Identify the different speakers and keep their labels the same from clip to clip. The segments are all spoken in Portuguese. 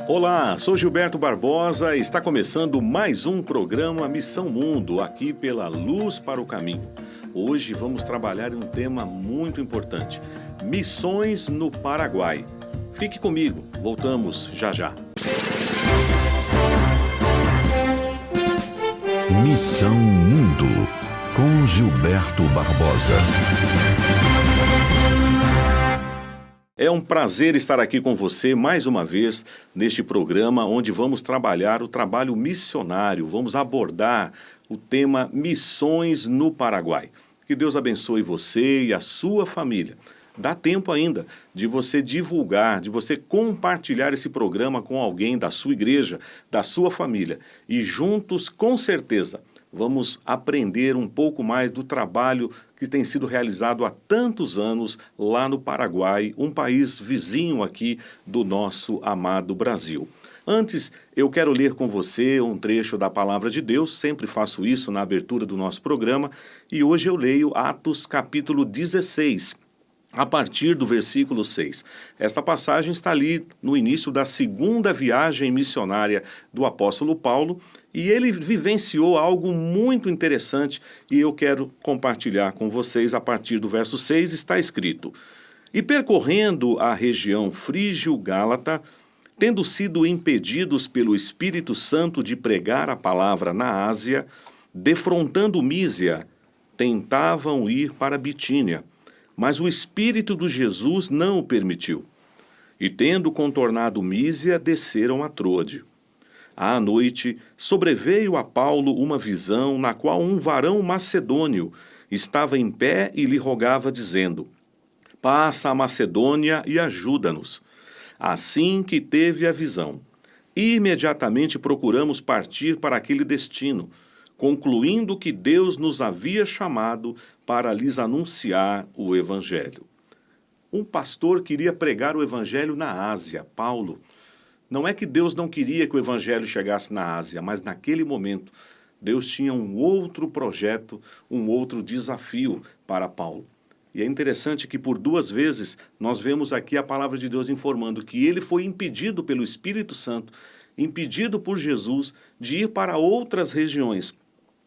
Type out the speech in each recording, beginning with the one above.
Speaker 1: Olá, sou Gilberto Barbosa e está começando mais um programa Missão Mundo, aqui pela Luz para o Caminho. Hoje vamos trabalhar em um tema muito importante, missões no Paraguai. Fique comigo, voltamos já já.
Speaker 2: Missão Mundo, com Gilberto Barbosa.
Speaker 1: É um prazer estar aqui com você mais uma vez neste programa onde vamos trabalhar o trabalho missionário, vamos abordar o tema Missões no Paraguai. Que Deus abençoe você e a sua família. Dá tempo ainda de você divulgar, de você compartilhar esse programa com alguém da sua igreja, da sua família. E juntos, com certeza, vamos aprender um pouco mais do trabalho que tem sido realizado há tantos anos lá no Paraguai, um país vizinho aqui do nosso amado Brasil. Antes, eu quero ler com você um trecho da Palavra de Deus, sempre faço isso na abertura do nosso programa, e hoje eu leio Atos capítulo 16, a partir do versículo 6. Esta passagem está ali no início da segunda viagem missionária do apóstolo Paulo, e ele vivenciou algo muito interessante e eu quero compartilhar com vocês. A partir do verso 6 está escrito: E percorrendo a região frígio-gálata, tendo sido impedidos pelo Espírito Santo de pregar a palavra na Ásia, defrontando Mísia, tentavam ir para Bitínia, mas o Espírito de Jesus não o permitiu. E tendo contornado Mísia, desceram a Troade. À noite, sobreveio a Paulo uma visão na qual um varão macedônio estava em pé e lhe rogava, dizendo: Passa a Macedônia e ajuda-nos. Assim que teve a visão, imediatamente procuramos partir para aquele destino, concluindo que Deus nos havia chamado para lhes anunciar o Evangelho. Um pastor queria pregar o Evangelho na Ásia, Paulo. Não é que Deus não queria que o Evangelho chegasse na Ásia, mas naquele momento Deus tinha um outro projeto, um outro desafio para Paulo. E é interessante que por duas vezes nós vemos aqui a palavra de Deus informando que ele foi impedido pelo Espírito Santo, impedido por Jesus de ir para outras regiões.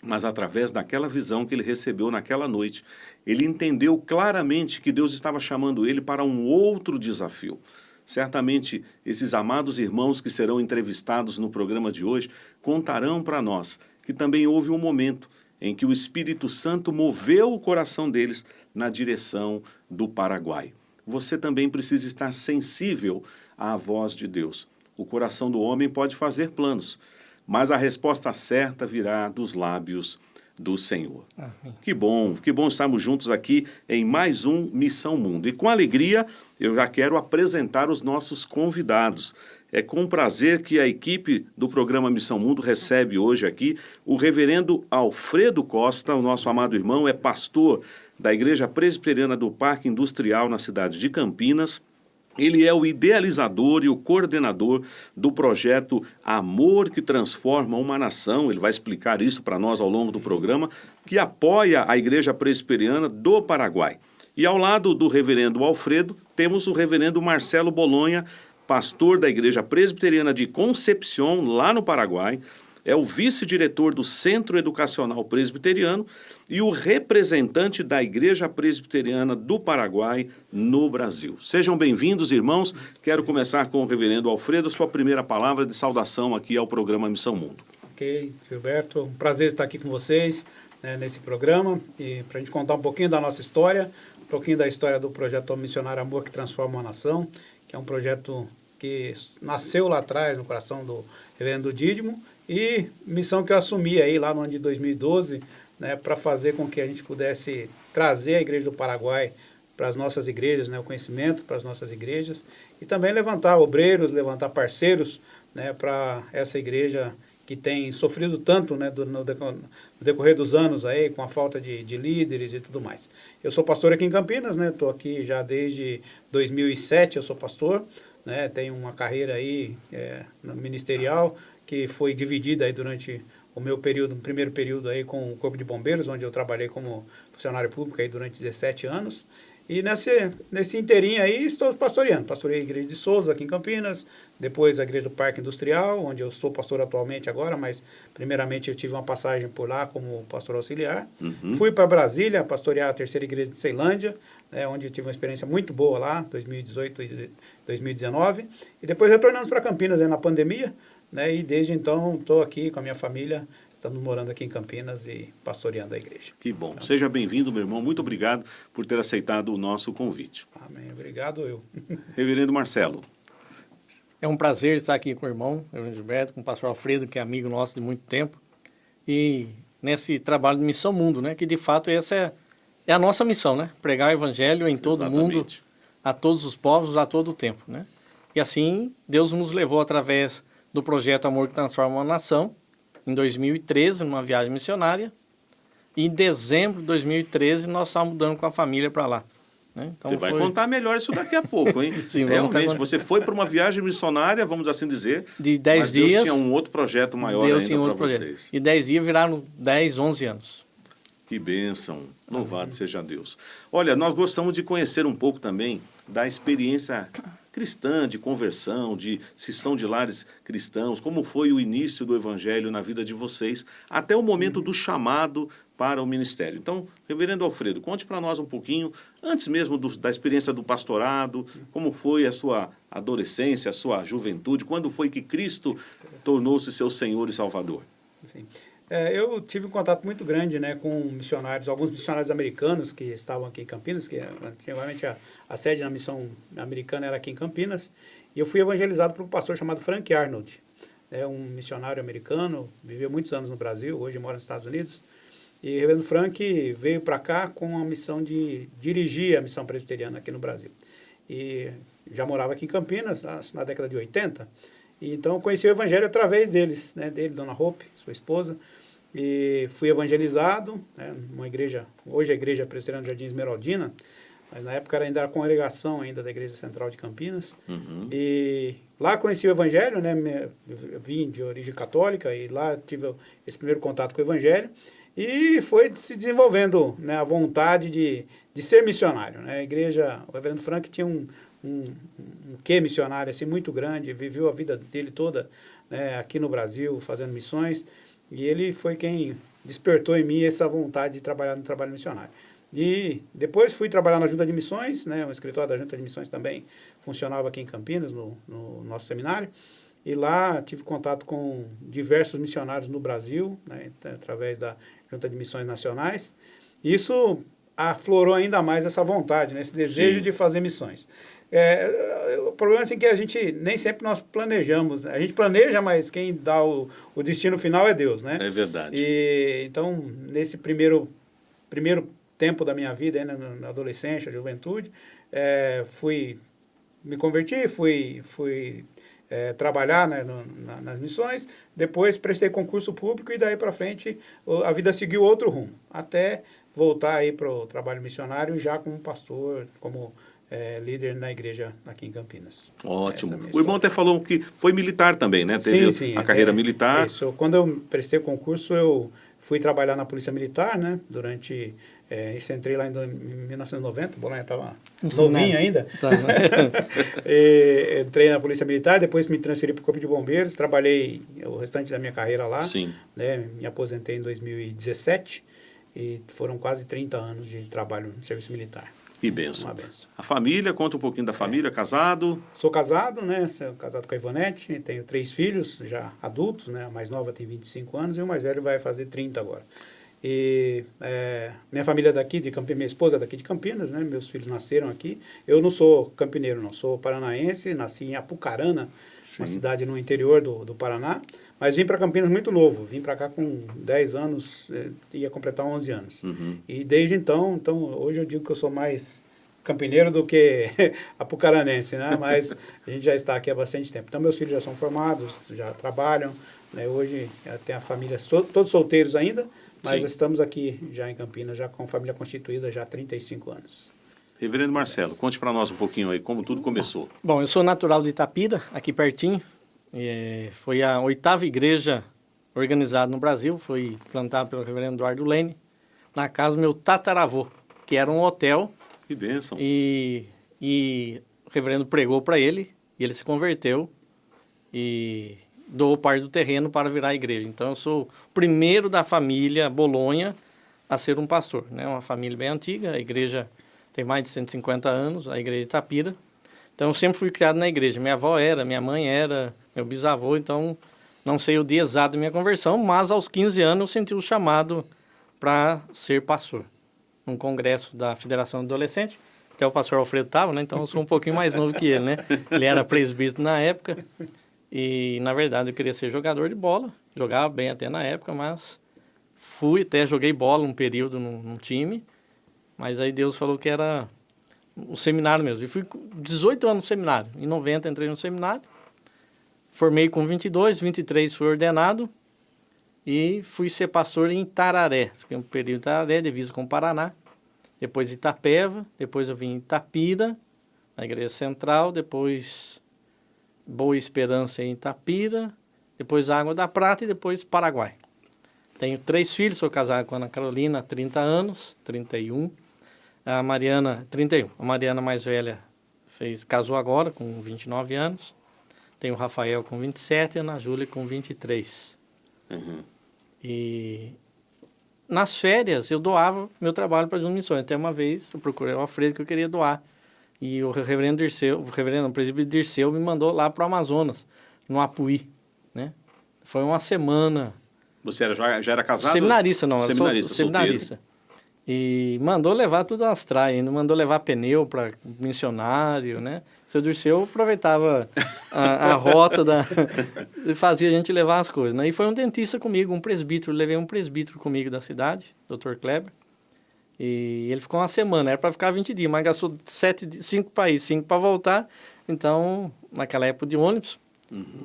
Speaker 1: Mas através daquela visão que ele recebeu naquela noite, ele entendeu claramente que Deus estava chamando ele para um outro desafio. Certamente, esses amados irmãos que serão entrevistados no programa de hoje contarão para nós que também houve um momento em que o Espírito Santo moveu o coração deles na direção do Paraguai. Você também precisa estar sensível à voz de Deus. O coração do homem pode fazer planos, mas a resposta certa virá dos lábios do Senhor. Amém. Que bom estarmos juntos aqui em mais um Missão Mundo. E com alegria eu já quero apresentar os nossos convidados. É com prazer que a equipe do programa Missão Mundo recebe hoje aqui o reverendo Alfredo Costa. O nosso amado irmão é pastor da Igreja Presbiteriana do Parque Industrial na cidade de Campinas. Ele é o idealizador e o coordenador do projeto Amor que Transforma uma Nação. Ele vai explicar isso para nós ao longo do programa, que apoia a Igreja Presbiteriana do Paraguai. E ao lado do reverendo Alfredo, temos o reverendo Marcelo Bolonha, pastor da Igreja Presbiteriana de Concepción, lá no Paraguai. É o vice-diretor do Centro Educacional Presbiteriano e o representante da Igreja Presbiteriana do Paraguai no Brasil. Sejam bem-vindos, irmãos. Quero começar com o reverendo Alfredo, sua primeira palavra de saudação aqui ao programa Missão Mundo.
Speaker 3: Ok, Gilberto, um prazer estar aqui com vocês nesse programa e para a gente contar um pouquinho da nossa história, um pouquinho da história do projeto Missionário Amor que Transforma uma Nação, que é um projeto que nasceu lá atrás no coração do reverendo Dídimo, e missão que eu assumi aí lá no ano de 2012, né, para fazer com que a gente pudesse trazer a Igreja do Paraguai para as nossas igrejas, né, o conhecimento para as nossas igrejas, e também levantar obreiros, levantar parceiros, né, para essa igreja que tem sofrido tanto, né, no decorrer dos anos aí, com a falta de líderes e tudo mais. Eu sou pastor aqui em Campinas, né, estou aqui já desde 2007, eu sou pastor, né, tenho uma carreira aí ministerial, que foi dividida aí durante o meu período, o primeiro período aí com o Corpo de Bombeiros, onde eu trabalhei como funcionário público aí durante 17 anos. E nesse inteirinho aí estou pastoreando. Pastorei a igreja de Souza, aqui em Campinas, depois a igreja do Parque Industrial, onde eu sou pastor atualmente agora, mas primeiramente eu tive uma passagem por lá como pastor auxiliar. Fui para Brasília pastorear a terceira igreja de Ceilândia, né, onde eu tive uma experiência muito boa lá, 2018 e 2019. E depois retornamos para Campinas, né, na pandemia, né, e desde então estou aqui com a minha família. Estamos morando aqui em Campinas e pastoreando a igreja.
Speaker 1: Que bom. Seja bem-vindo, meu irmão. Muito obrigado por ter aceitado o nosso convite.
Speaker 3: Amém. Obrigado, eu.
Speaker 1: Reverendo Marcelo.
Speaker 4: É um prazer estar aqui com o irmão, Reverendo Gilberto, com o pastor Alfredo, que é amigo nosso de muito tempo. E nesse trabalho de Missão Mundo, né? Que de fato essa é a nossa missão, né? Pregar o evangelho em todo o mundo, a todos os povos, a todo o tempo, né? E assim, Deus nos levou através do projeto Amor que Transforma uma Nação, em 2013, numa viagem missionária. E em dezembro de 2013, nós estávamos mudando com a família para lá. Né? Então,
Speaker 1: você vai contar melhor isso daqui a pouco, hein?
Speaker 4: Sim,
Speaker 1: realmente, você foi para uma viagem missionária, vamos assim dizer,
Speaker 4: de 10
Speaker 1: mas
Speaker 4: dias.
Speaker 1: Deus tinha um outro projeto maior ainda para vocês.
Speaker 4: E 10 dias viraram 10, 11 anos.
Speaker 1: Que bênção. Louvado seja Deus. Olha, nós gostamos de conhecer um pouco também da experiência cristã, de conversão, de se são de lares cristãos, como foi o início do evangelho na vida de vocês, até o momento do chamado para o ministério. Então, reverendo Alfredo, conte para nós um pouquinho, antes mesmo da experiência do pastorado, como foi a sua adolescência, a sua juventude, quando foi que Cristo tornou-se seu Senhor e Salvador?
Speaker 3: Sim. Eu tive um contato muito grande, né, com missionários, alguns missionários americanos que estavam aqui em Campinas, que antigamente a sede da missão americana era aqui em Campinas, e eu fui evangelizado por um pastor chamado Frank Arnold, um missionário americano, viveu muitos anos no Brasil, hoje mora nos Estados Unidos, e o reverendo Frank veio para cá com a missão de dirigir a missão presbiteriana aqui no Brasil. E já morava aqui em Campinas, na década de 80, e então eu conheci o evangelho através deles, né, dele, Dona Hope, sua esposa, e fui evangelizado, né, numa igreja, hoje a igreja presbiteriana do Jardim Esmeraldina, mas na época ainda era a congregação ainda da Igreja Central de Campinas, e lá conheci o evangelho, né, vim de origem católica, e lá tive esse primeiro contato com o evangelho, e foi se desenvolvendo, né, a vontade de ser missionário, né, a igreja, o reverendo Frank tinha um quê missionário assim, muito grande, viveu a vida dele toda, né, aqui no Brasil, fazendo missões, e ele foi quem despertou em mim essa vontade de trabalhar no trabalho missionário. E depois fui trabalhar na Junta de Missões, né, o escritório da Junta de Missões também funcionava aqui em Campinas, no nosso seminário, e lá tive contato com diversos missionários no Brasil, né, através da Junta de Missões Nacionais. Isso aflorou ainda mais essa vontade, né, esse desejo de fazer missões. O problema é assim, que a gente, nem sempre nós planejamos, né? A gente planeja, mas quem dá o destino final é Deus, né?
Speaker 1: É verdade.
Speaker 3: E, então, nesse primeiro tempo da minha vida, né, na adolescência, juventude, me converti, fui trabalhar, né, nas missões, depois prestei concurso público e daí para frente a vida seguiu outro rumo, até voltar aí para o trabalho missionário já como pastor, como líder na igreja aqui em Campinas.
Speaker 1: Ótimo. O irmão até falou que foi militar também, né? Teve
Speaker 3: sim,
Speaker 1: a carreira militar.
Speaker 3: Isso. Quando eu prestei concurso, eu fui trabalhar na Polícia Militar, né? Durante... isso eu entrei lá em 1990, o Bolanha estava novinho ainda. Tá, né? Entrei na Polícia Militar, depois me transferi para o Corpo de Bombeiros, trabalhei o restante da minha carreira lá.
Speaker 1: Sim.
Speaker 3: Né? Me aposentei em 2017 e foram quase 30 anos de trabalho no serviço militar.
Speaker 1: Que bênção.
Speaker 3: Uma bênção.
Speaker 1: A família, conta um pouquinho da família, casado?
Speaker 3: Sou casado, né? Sou casado com a Ivonete, tenho 3 filhos já adultos, né? A mais nova tem 25 anos e o mais velho vai fazer 30 agora. E minha família é daqui de Campinas, minha esposa é daqui de Campinas, né? Meus filhos nasceram aqui. Eu não sou campineiro, não, sou paranaense, nasci em Apucarana, uma cidade no interior do Paraná, mas vim para Campinas muito novo, vim para cá com 10 anos, ia completar 11 anos. E desde então, hoje eu digo que eu sou mais campineiro do que apucaranense, né? Mas a gente já está aqui há bastante tempo. Então meus filhos já são formados, já trabalham, né? Hoje tem a família, todos solteiros ainda, mas estamos aqui já em Campinas, já com família constituída já há 35 anos.
Speaker 1: Reverendo Marcelo, conte para nós um pouquinho aí como tudo começou.
Speaker 4: Bom, eu sou natural de Itapira, aqui pertinho. Foi a 8ª igreja organizada no Brasil, foi plantada pelo reverendo Eduardo Lene, na casa do meu tataravô, que era um hotel
Speaker 1: Que bênção.
Speaker 4: E o reverendo pregou para ele, e ele se converteu e doou parte do terreno para virar a igreja. Então, eu sou o primeiro da família Bolonha a ser um pastor, né? Uma família bem antiga, a igreja tem mais de 150 anos, a igreja de Itapira. Então, eu sempre fui criado na igreja. Minha avó era, minha mãe era, meu bisavô, então, não sei o dia exato da minha conversão, mas aos 15 anos eu senti o chamado para ser pastor. Num congresso da Federação Adolescente, até o pastor Alfredo estava, né? Então, eu sou um pouquinho mais novo que ele, né? Ele era presbítero na época e, na verdade, eu queria ser jogador de bola. Jogava bem até na época, mas joguei bola um período num time, mas aí Deus falou que era o seminário mesmo. E fui 18 anos no seminário. Em 90 entrei no seminário, formei com 22, 23 fui ordenado e fui ser pastor em Itararé. Fiquei um período em Itararé, divisa com o Paraná. Depois Itapeva, depois eu vim em Itapira, na Igreja Central, depois Boa Esperança em Itapira, depois Água da Prata e depois Paraguai. Tenho 3 filhos, sou casado com a Ana Carolina há 30 anos, 31. A Mariana, 31. A Mariana mais velha casou agora, com 29 anos. Tenho o Rafael com 27 e a Ana Júlia com 23.
Speaker 1: Uhum.
Speaker 4: E nas férias eu doava meu trabalho para as missões. Até uma vez eu procurei o Alfredo que eu queria doar. E o o presbítero Dirceu me mandou lá para o Amazonas, no Apuí, né? Foi uma semana.
Speaker 1: Você já era casado?
Speaker 4: Seminarista, não.
Speaker 1: Seminarista,
Speaker 4: seminarista. E mandou levar tudo nas traias, ainda mandou levar pneu para missionário, né? Seu Dirceu aproveitava a rota e fazia a gente levar as coisas, né? E foi um dentista comigo, um presbítero, levei um presbítero comigo da cidade, Dr. Kleber, e ele ficou uma semana, era para ficar 20 dias, mas gastou 5 para ir, 5 para voltar, então, naquela época de ônibus,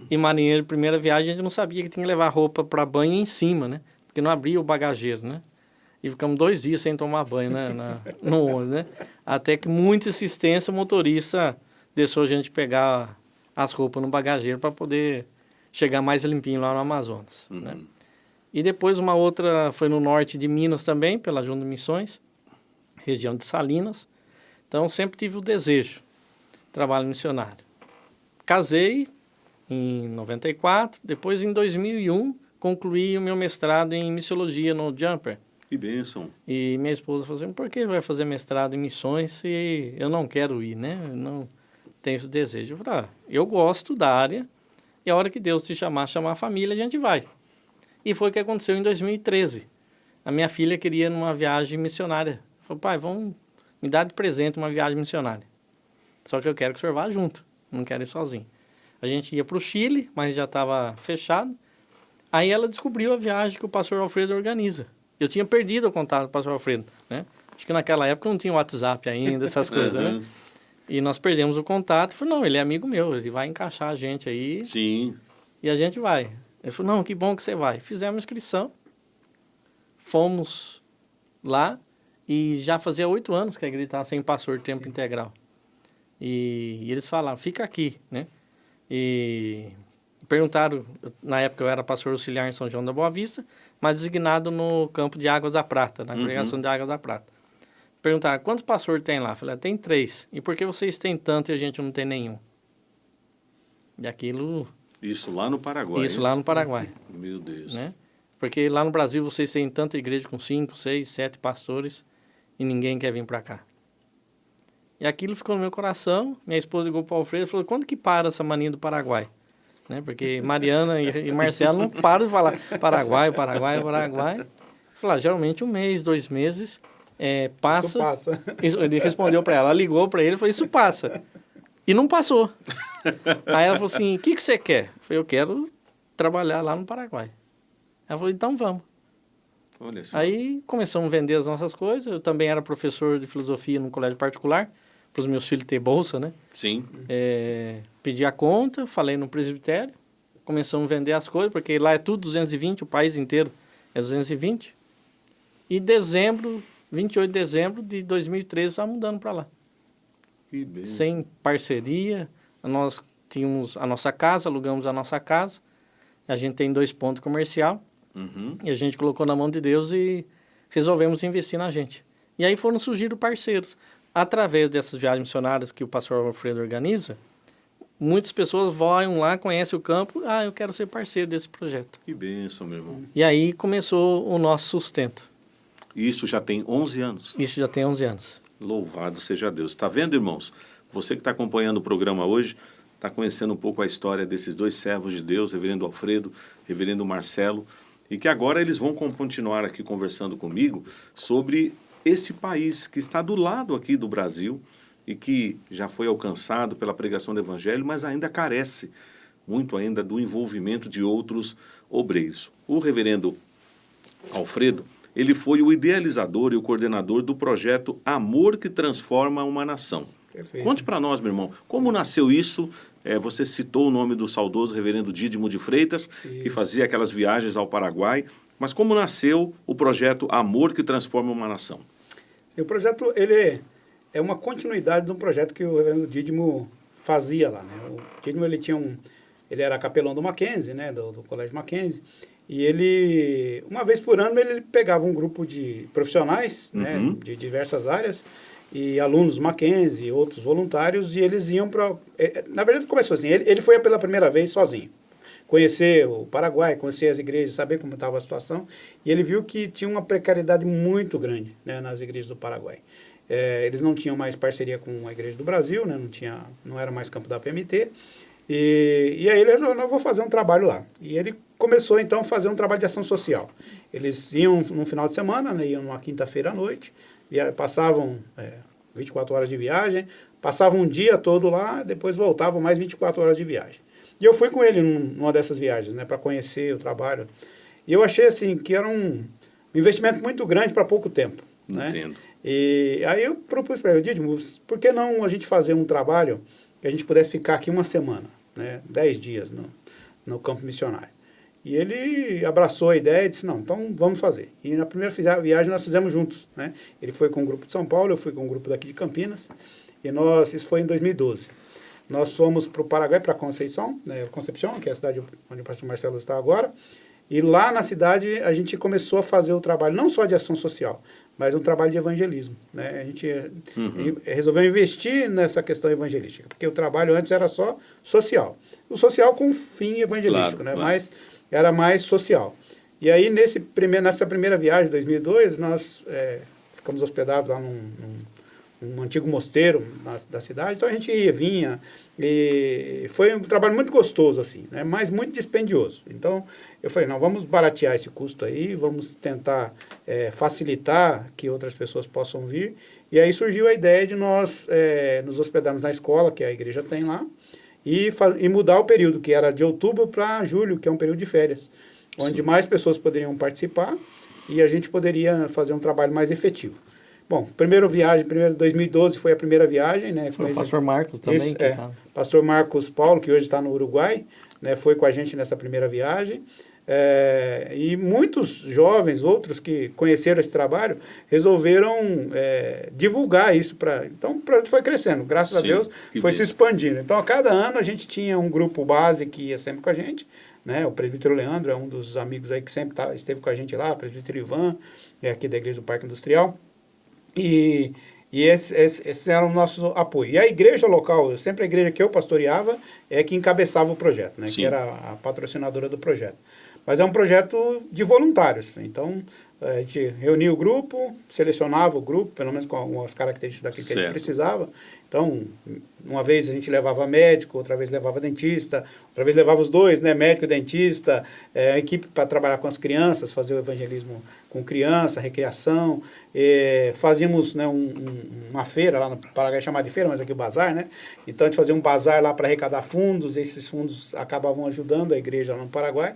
Speaker 4: e marinheiro de primeira viagem, a gente não sabia que tinha que levar roupa para banho em cima, né? Porque não abria o bagageiro, né? E ficamos 2 dias sem tomar banho, né? No ônibus, né? Até que muita insistência, o motorista deixou a gente pegar as roupas no bagageiro para poder chegar mais limpinho lá no Amazonas, né? E depois uma outra foi no norte de Minas também, pela Junta de Missões, região de Salinas. Então, sempre tive o desejo, trabalho missionário. Casei em 94, depois em 2001 concluí o meu mestrado em missiologia no Jumper.
Speaker 1: Que bênção.
Speaker 4: E minha esposa falou assim, por que vai fazer mestrado em missões se eu não quero ir, né? Eu não tenho esse desejo. Eu falei, eu gosto da área e a hora que Deus te chamar a família, a gente vai. E foi o que aconteceu em 2013. A minha filha queria numa viagem missionária. Falei, pai, vamos me dar de presente uma viagem missionária. Só que eu quero que o senhor vá junto, não quero ir sozinho. A gente ia para o Chile, mas já estava fechado. Aí ela descobriu a viagem que o pastor Alfredo organiza. Eu tinha perdido o contato do pastor Alfredo, né? Acho que naquela época não tinha WhatsApp ainda, essas coisas, né? E nós perdemos o contato. Eu falei, não, ele é amigo meu, ele vai encaixar a gente aí.
Speaker 1: Sim.
Speaker 4: E a gente vai. Ele falou, não, que bom que você vai. Fizemos a inscrição, fomos lá e já fazia 8 anos que a igreja estava sem pastor de tempo integral. E eles falaram, fica aqui, né? E perguntaram, na época eu era pastor auxiliar em São João da Boa Vista, mas designado no campo de Águas da Prata, na congregação de Águas da Prata. Perguntaram, quantos pastores tem lá? Eu falei, tem 3. E por que vocês têm tanto e a gente não tem nenhum? E aquilo...
Speaker 1: Isso lá no Paraguai.
Speaker 4: Isso lá no Paraguai.
Speaker 1: Meu Deus.
Speaker 4: Né? Porque lá no Brasil vocês têm tanta igreja com 5, 6, 7 pastores e ninguém quer vir para cá. E aquilo ficou no meu coração. Minha esposa ligou para o Alfredo e falou, quando que para essa mania do Paraguai? Né? Porque Mariana e Marcelo não param de falar Paraguai. Eu falei, geralmente 1 mês, 2 meses, passa.
Speaker 3: Isso passa.
Speaker 4: Ele respondeu para ela ligou para ele e falou, isso passa. E não passou. Aí ela falou assim, o que você quer? Eu falei, eu quero trabalhar lá no Paraguai. Ela falou, então vamos.
Speaker 1: Olha só.
Speaker 4: Aí começamos a vender as nossas coisas. Eu também era professor de filosofia num colégio particular, para os meus filhos ter bolsa, né?
Speaker 1: Sim.
Speaker 4: Pedi a conta, falei no presbitério, começamos a vender as coisas, porque lá é tudo 220, o país inteiro é 220. E 28 de dezembro de 2013, estava mudando para lá.
Speaker 1: Que bênção.
Speaker 4: Sem parceria, nós tínhamos a nossa casa, alugamos a nossa casa, a gente tem 2 pontos comerciais, e a gente colocou na mão de Deus e resolvemos investir na gente. E aí foram surgindo parceiros. através dessas viagens missionárias que o pastor Alfredo organiza, muitas pessoas vão lá, conhecem o campo, eu quero ser parceiro desse projeto.
Speaker 1: Que bênção, meu irmão.
Speaker 4: E aí começou o nosso sustento.
Speaker 1: Isso já tem 11 anos.
Speaker 4: Isso já tem 11 anos.
Speaker 1: Louvado seja Deus. Está vendo, irmãos? Você que está acompanhando o programa hoje, está conhecendo um pouco a história desses dois servos de Deus, reverendo Alfredo, reverendo Marcelo, e que agora eles vão continuar aqui conversando comigo sobre esse país que está do lado aqui do Brasil e que já foi alcançado pela pregação do Evangelho, mas ainda carece muito ainda do envolvimento de outros obreiros. O reverendo Alfredo, ele foi o idealizador e o coordenador do projeto Amor que Transforma uma Nação.
Speaker 3: Perfeito.
Speaker 1: Conte para nós, meu irmão, como nasceu isso? Você citou o nome do saudoso reverendo Dídimo de Freitas, que fazia aquelas viagens ao Paraguai, mas como nasceu o projeto Amor que Transforma uma Nação?
Speaker 3: O projeto, ele é uma continuidade de um projeto que o reverendo Dídimo fazia lá, né? O Dídimo, ele era capelão do Mackenzie, né? Do Colégio Mackenzie, e ele, uma vez por ano, ele pegava um grupo de profissionais, né? De diversas áreas, e alunos Mackenzie, outros voluntários, e eles iam para... Na verdade, começou assim, ele foi pela primeira vez sozinho. Conhecer o Paraguai, conhecer as igrejas, saber como estava a situação, e ele viu que tinha uma precariedade muito grande, né, nas igrejas do Paraguai. Eles não tinham mais parceria com a Igreja do Brasil, né, não era mais campo da PMT, e aí ele resolveu, não, vou fazer um trabalho lá. E ele começou, então, a fazer um trabalho de ação social. Eles iam no final de semana, né, iam numa quinta-feira à noite, passavam 24 horas de viagem, passavam um dia todo lá, depois voltavam mais 24 horas de viagem. E eu fui com ele numa dessas viagens, né, para conhecer o trabalho. E eu achei assim que era um investimento muito grande para pouco tempo.
Speaker 1: Entendo.
Speaker 3: Né? E aí eu propus para ele, Dídimo, por que não a gente fazer um trabalho que a gente pudesse ficar aqui uma semana, né, 10 dias no campo missionário? E ele abraçou a ideia e disse, não, então vamos fazer. E na primeira viagem nós fizemos juntos, né? Ele foi com um grupo de São Paulo, eu fui com um grupo daqui de Campinas, e isso foi em 2012. Nós fomos para o Paraguai, para Conceição, né, Concepción, que é a cidade onde o pastor Marcelo está agora, e lá na cidade a gente começou a fazer o trabalho, não só de ação social, mas um trabalho de evangelismo. Né? A gente resolveu investir nessa questão evangelística, porque o trabalho antes era só social. O social com fim evangelístico, claro, né? Claro. Mas era mais social. E aí, nessa primeira viagem, de 2002, nós ficamos hospedados lá num antigo mosteiro da cidade, então a gente ia, vinha, e foi um trabalho muito gostoso, assim, né? Mas muito dispendioso. Então, eu falei, não, vamos baratear esse custo aí, vamos tentar facilitar que outras pessoas possam vir. E aí surgiu a ideia de nós nos hospedarmos na escola, que a igreja tem lá, e mudar o período, que era de outubro para julho, que é um período de férias, onde mais pessoas poderiam participar e a gente poderia fazer um trabalho mais efetivo. Bom, 2012 foi a primeira viagem, né?
Speaker 4: Foi o pastor Marcos também.
Speaker 3: Pastor Marcos Paulo, que hoje está no Uruguai, né, foi com a gente nessa primeira viagem. E muitos jovens, outros que conheceram esse trabalho, resolveram divulgar isso. Então, o projeto foi crescendo, graças a Deus, foi se expandindo. Então, a cada ano a gente tinha um grupo base que ia sempre com a gente, né? O presbítero Leandro é um dos amigos aí que sempre esteve com a gente lá, o presbítero Ivan, aqui da Igreja do Parque Industrial. E esse era o nosso apoio. E a igreja local, sempre a igreja que eu pastoreava, é que encabeçava o projeto, né? Que era a patrocinadora do projeto. Mas é um projeto de voluntários. Então, a gente reunia o grupo, selecionava o grupo, pelo menos com algumas características daquilo que a gente precisava. Então, uma vez a gente levava médico, outra vez levava dentista, outra vez levava os dois, né, médico e dentista, a equipe para trabalhar com as crianças, fazer o evangelismo com criança, recreação. Fazíamos, né, uma feira lá no Paraguai, chamada de feira, mas aqui o bazar, né? Então, a gente fazia um bazar lá para arrecadar fundos, esses fundos acabavam ajudando a igreja lá no Paraguai.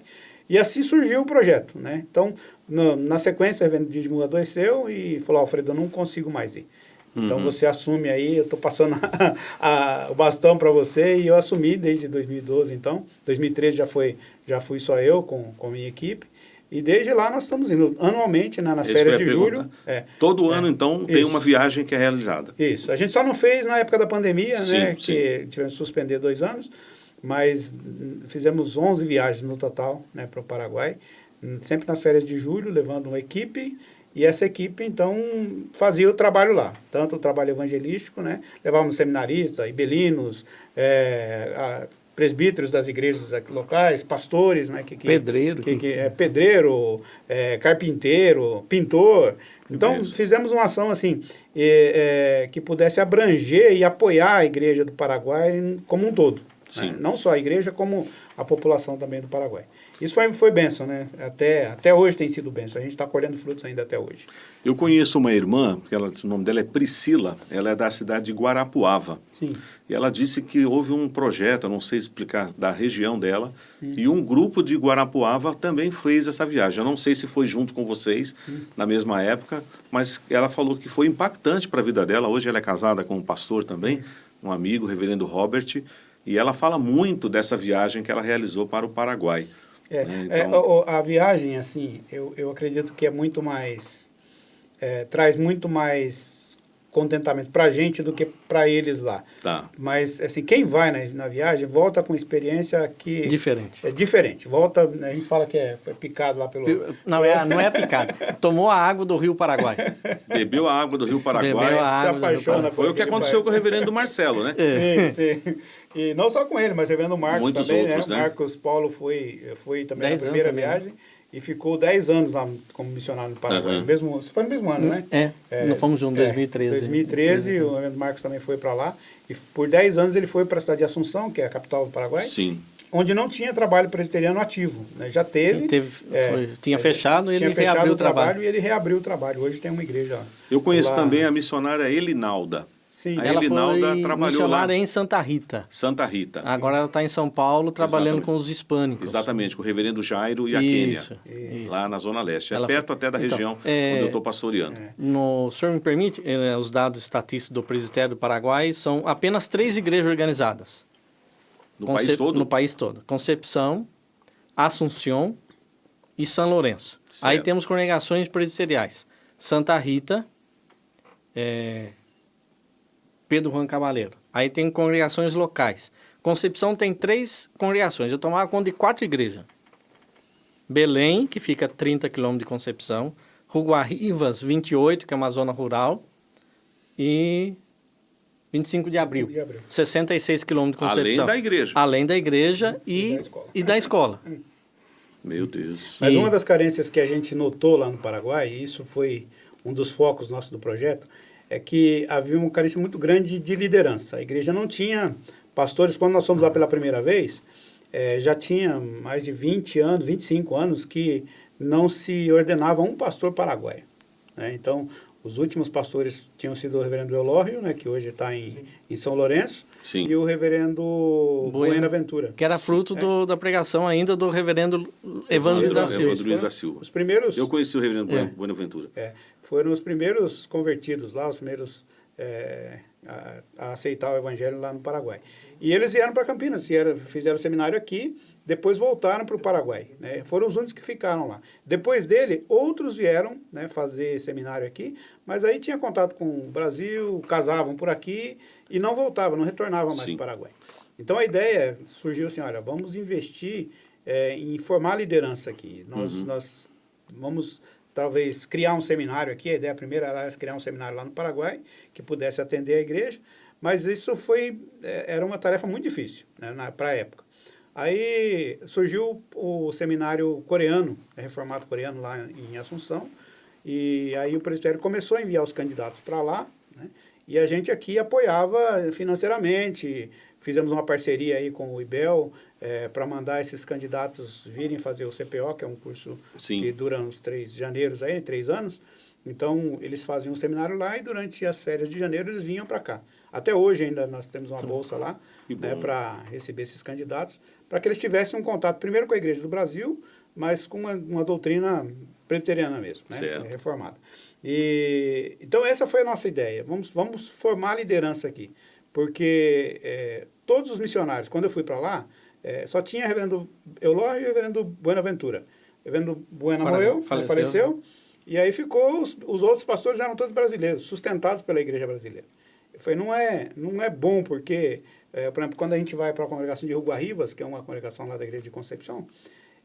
Speaker 3: E assim surgiu o projeto, né? Então, na sequência, o reverendo Dídimo adoeceu e falou, Alfredo, eu não consigo mais ir. Então, você assume aí, eu estou passando o bastão para você, e eu assumi desde 2012, então. 2013 já fui só eu com a minha equipe. E desde lá nós estamos indo anualmente, né, nas férias de julho.
Speaker 1: Todo ano, então, tem uma viagem que é realizada.
Speaker 3: Isso. A gente só não fez na época da pandemia, né, que tivemos que suspender 2 anos. Mas fizemos 11 viagens no total, né, para o Paraguai, sempre nas férias de julho, levando uma equipe E essa equipe, então, fazia o trabalho lá, tanto o trabalho evangelístico, né? Levávamos seminaristas, ibelinos, presbíteros das igrejas locais, pastores, né?
Speaker 4: Pedreiro.
Speaker 3: Pedreiro, carpinteiro, pintor. Então, fizemos uma ação assim, que pudesse abranger e apoiar a igreja do Paraguai como um todo. Né? Não só a igreja, como a população também do Paraguai. Isso foi bênção, né? Até hoje tem sido bênção. A gente está colhendo frutos ainda até hoje.
Speaker 1: Eu conheço uma irmã, o nome dela é Priscila, ela é da cidade de Guarapuava.
Speaker 3: Sim.
Speaker 1: E ela disse que houve um projeto, eu não sei explicar, da região dela, e um grupo de Guarapuava também fez essa viagem. Eu não sei se foi junto com vocês, na mesma época, mas ela falou que foi impactante para a vida dela. Hoje ela é casada com um pastor também, um amigo, o reverendo Robert, e ela fala muito dessa viagem que ela realizou para o Paraguai.
Speaker 3: Então... a viagem, assim, eu acredito que é muito mais... traz muito mais contentamento para a gente do que para eles lá.
Speaker 1: Tá.
Speaker 3: Mas, assim, quem vai na viagem volta com experiência que...
Speaker 4: Diferente.
Speaker 3: É diferente. Volta, a gente fala que foi picado lá pelo...
Speaker 4: Não é picado. Tomou a água do Rio Paraguai.
Speaker 1: Bebeu a água do Rio Paraguai.
Speaker 4: Bebeu a água
Speaker 3: se apaixona.
Speaker 1: Foi o que aconteceu com o reverendo Marcelo, né?
Speaker 3: Sim. E não só com ele, mas o reverendo Marcos
Speaker 1: muitos
Speaker 3: também,
Speaker 1: outros,
Speaker 3: né? Marcos Paulo foi também na primeira viagem e ficou 10 anos lá como missionário no Paraguai. Você foi no mesmo ano, né?
Speaker 4: Nós fomos juntos em 2013.
Speaker 3: 2013, o reverendo Marcos também foi para lá. E por 10 anos ele foi para a cidade de Assunção, que é a capital do Paraguai.
Speaker 1: Sim.
Speaker 3: Onde não tinha trabalho presbiteriano ativo. Né? Já teve.
Speaker 4: Tinha fechado e ele reabriu o trabalho.
Speaker 3: E ele reabriu o trabalho. Hoje tem uma igreja lá.
Speaker 1: Eu conheço também a missionária Elinalda.
Speaker 3: Sim.
Speaker 4: Ela
Speaker 1: Elinalda
Speaker 4: foi
Speaker 1: trabalhou
Speaker 4: missionária
Speaker 1: lá
Speaker 4: em Santa Rita.
Speaker 1: Santa Rita.
Speaker 4: Agora ela está em São Paulo trabalhando com os hispânicos.
Speaker 1: Exatamente, com o reverendo Jairo e a
Speaker 4: Isso.
Speaker 1: Quênia. Lá na Zona Leste.
Speaker 4: Ela
Speaker 1: perto até da região onde eu estou pastoreando.
Speaker 4: O senhor me permite, os dados estatísticos do Presbitério do Paraguai são apenas 3 igrejas organizadas.
Speaker 1: No país todo?
Speaker 4: No país todo. Concepção, Assunção e São Lourenço.
Speaker 1: Certo.
Speaker 4: Aí temos congregações presbiteriais. Santa Rita, Pedro Juan Cabaleiro. Aí tem congregações locais. Concepção tem 3 congregações. Eu tomava conta de 4 igrejas. Belém, que fica a 30 quilômetros de Concepção. Ruguarrivas, 28, que é uma zona rural. E 25 de abril. 66 quilômetros de Concepção.
Speaker 1: Além da igreja.
Speaker 4: Além da igreja e da escola.
Speaker 1: Meu Deus.
Speaker 3: Mas uma das carências que a gente notou lá no Paraguai, e isso foi um dos focos nossos do projeto, é que havia uma carência muito grande de liderança. A igreja não tinha pastores. Quando nós fomos lá pela primeira vez, já tinha mais de 20 anos, 25 anos, que não se ordenava um pastor paraguaio. Né? Então, os últimos pastores tinham sido o reverendo Eulório, né, que hoje está em São Lourenço,
Speaker 1: Sim.
Speaker 3: e o reverendo Buenaventura.
Speaker 4: Que era fruto da pregação ainda do reverendo Evandro da Silva.
Speaker 3: Os primeiros...
Speaker 1: Eu conheci o reverendo Buenaventura.
Speaker 3: Foram os primeiros convertidos lá, os primeiros a aceitar o evangelho lá no Paraguai. E eles vieram para Campinas, fizeram seminário aqui, depois voltaram para o Paraguai. Né? Foram os únicos que ficaram lá. Depois dele, outros vieram, né, fazer seminário aqui, mas aí tinha contato com o Brasil, casavam por aqui e não voltavam, não retornavam mais para o Paraguai. Então a ideia surgiu assim, olha, vamos investir em formar liderança aqui. Nós vamos... talvez criar um seminário aqui, a ideia primeira era criar um seminário lá no Paraguai, que pudesse atender a igreja, mas isso era uma tarefa muito difícil, né, para a época. Aí surgiu o seminário coreano, reformado coreano lá em Assunção, e aí o presbitério começou a enviar os candidatos para lá, né, e a gente aqui apoiava financeiramente, fizemos uma parceria aí com o IBEL, para mandar esses candidatos virem fazer o CPO, que é um curso que dura uns 3 anos. Então, eles faziam um seminário lá e durante as férias de janeiro eles vinham para cá. Até hoje ainda nós temos uma bolsa lá, né, para receber esses candidatos, para que eles tivessem um contato primeiro com a Igreja do Brasil, mas com uma doutrina presbiteriana mesmo, né, reformada. Então, essa foi a nossa ideia. Vamos formar a liderança aqui, porque todos os missionários, quando eu fui para lá, só tinha o reverendo Eulório e o reverendo Buenaventura. O reverendo Buena morreu, faleceu, e aí ficou, os outros pastores eram todos brasileiros, sustentados pela igreja brasileira. Eu falei, não é bom, porque, por exemplo, quando a gente vai para a congregação de Ruguarrivas, que é uma congregação lá da igreja de Concepção,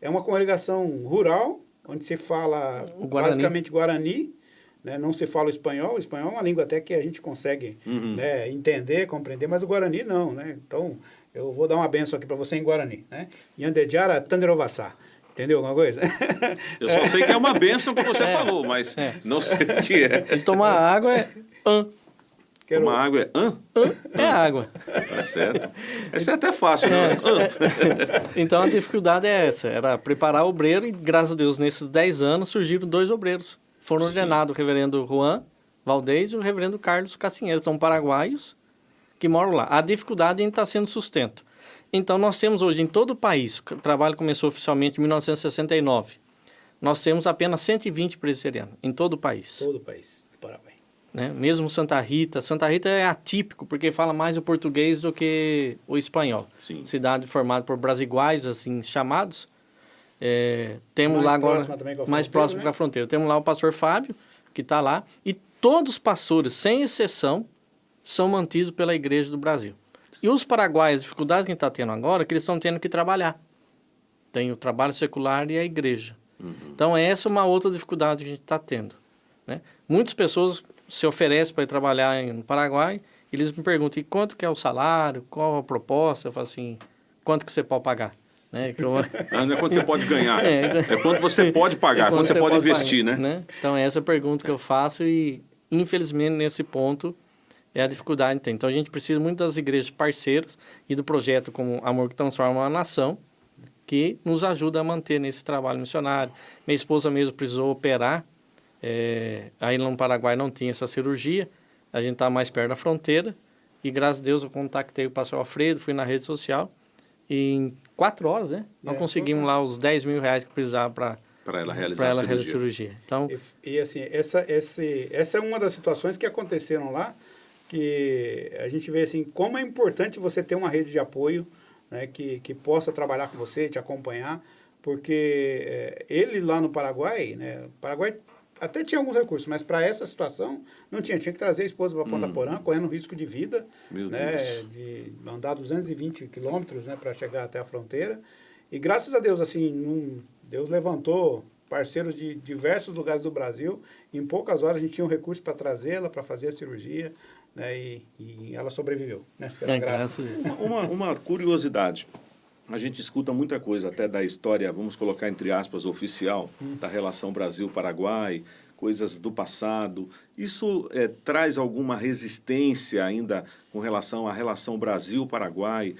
Speaker 3: é uma congregação rural, onde se fala basicamente Guarani, né, não se fala o espanhol é uma língua até que a gente consegue né, entender, compreender, mas o Guarani não, né? Então, eu vou dar uma benção aqui para você em Guarani, né? Yandejara Tanderovassá. Entendeu alguma coisa?
Speaker 1: Eu só sei que é uma benção que você falou, mas não sei o que é.
Speaker 4: E tomar água é an.
Speaker 1: Uma água é
Speaker 4: An é água.
Speaker 1: Tá certo. Essa é até fácil, né?
Speaker 4: Então a dificuldade é essa, era preparar obreiro e graças a Deus nesses 10 anos surgiram 2 obreiros. Foram ordenados o reverendo Juan Valdez e o reverendo Carlos Cassinheiro, são paraguaios que moram lá. A dificuldade ainda está sendo sustento. Então nós temos hoje em todo o país, o trabalho começou oficialmente em 1969, nós temos apenas 120 presbiterianos em todo o país.
Speaker 3: Todo o país do Paraguai.
Speaker 4: Né? Mesmo Santa Rita é atípico, porque fala mais o português do que o espanhol.
Speaker 1: Sim.
Speaker 4: Cidade formada por brasiguaios, assim, chamados. Temos
Speaker 3: Mais
Speaker 4: lá agora,
Speaker 3: próxima também com a
Speaker 4: mais
Speaker 3: fronteira,
Speaker 4: próximo
Speaker 3: né?
Speaker 4: com a fronteira. Temos lá o pastor Fábio, que está lá, e todos os pastores, sem exceção, são mantidos pela Igreja do Brasil. E os paraguaios, a dificuldade que a gente está tendo agora, é que eles estão tendo que trabalhar. Tem o trabalho secular e a igreja. Então, essa é uma outra dificuldade que a gente está tendo. Né? Muitas pessoas se oferecem para ir trabalhar no Paraguai, e eles me perguntam, e quanto que é o salário, qual a proposta? Eu falo assim, quanto que você pode pagar? Né?
Speaker 1: Não é quanto você pode ganhar, é quanto você pode pagar, quanto você pode investir,
Speaker 4: pagar,
Speaker 1: né?
Speaker 4: Então, essa é a pergunta que eu faço e, infelizmente, nesse ponto, é a dificuldade que tem. Então, a gente precisa muito das igrejas parceiras e do projeto como Amor que Transforma uma Nação, que nos ajuda a manter nesse trabalho missionário. Minha esposa mesmo precisou operar, aí no Paraguai não tinha essa cirurgia, a gente está mais perto da fronteira, e graças a Deus eu contactei o pastor Alfredo, fui na rede social, e em 4 horas, né, nós conseguimos lá os 10 mil reais que precisava para
Speaker 1: ela realizar a
Speaker 4: cirurgia. Então,
Speaker 3: e assim, essa é uma das situações que aconteceram lá, que a gente vê assim, como é importante você ter uma rede de apoio, né, que possa trabalhar com você, te acompanhar, porque ele lá no Paraguai, né, o Paraguai até tinha alguns recursos, mas para essa situação não tinha que trazer a esposa para Ponta Porã, correndo risco de vida, né, de andar 220 quilômetros, né, para chegar até a fronteira, e graças a Deus, assim, Deus levantou parceiros de diversos lugares do Brasil, em poucas horas a gente tinha um recurso para trazê-la, para fazer a cirurgia, né, e ela sobreviveu, né, pela graça.
Speaker 1: Uma curiosidade, a gente escuta muita coisa até da história, vamos colocar entre aspas, oficial, da relação Brasil-Paraguai, coisas do passado. Isso traz alguma resistência ainda com relação à relação Brasil-Paraguai,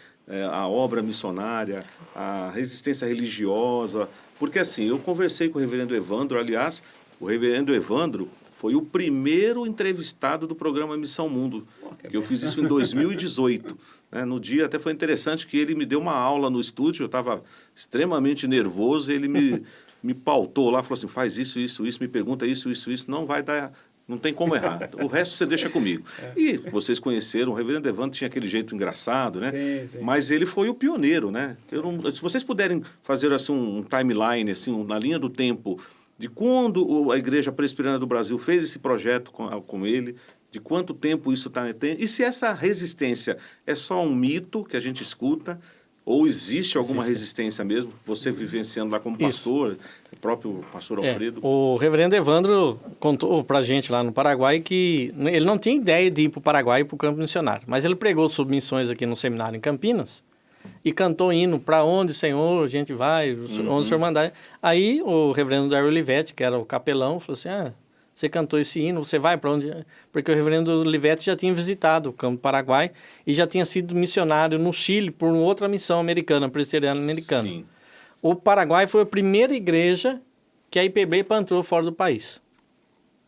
Speaker 1: a obra missionária, a resistência religiosa? Porque assim, eu conversei com o reverendo Evandro, aliás, o reverendo Evandro foi o primeiro entrevistado do programa Missão Mundo, que eu fiz isso em 2018. Né? No dia até foi interessante que ele me deu uma aula no estúdio, eu estava extremamente nervoso, ele me pautou lá, falou assim, faz isso, me pergunta isso, não vai dar, não tem como errar, o resto você deixa comigo. E vocês conheceram, o reverendo Evandro tinha aquele jeito engraçado, né?
Speaker 3: Sim.
Speaker 1: Mas ele foi o pioneiro, né? Se vocês puderem fazer assim, um timeline, assim, na linha do tempo, de quando a Igreja Presbiteriana do Brasil fez esse projeto com ele, de quanto tempo isso está tendo, e se essa resistência é só um mito que a gente escuta, ou existe alguma resistência mesmo, você vivenciando lá como pastor, o próprio pastor Alfredo?
Speaker 4: O reverendo Evandro contou para a gente lá no Paraguai que ele não tinha ideia de ir para o Paraguai e para o campo missionário, mas ele pregou sobre missões aqui no seminário em Campinas, e cantou hino, para onde, Senhor, a gente vai, onde o Senhor mandar. Aí o reverendo Dario Olivetti, que era o capelão, falou assim, você cantou esse hino, você vai para onde? Porque o reverendo Olivetti já tinha visitado o campo Paraguai e já tinha sido missionário no Chile por uma outra missão americana, presbiteriana americana.
Speaker 1: Sim.
Speaker 4: O Paraguai foi a primeira igreja que a IPB plantou fora do país.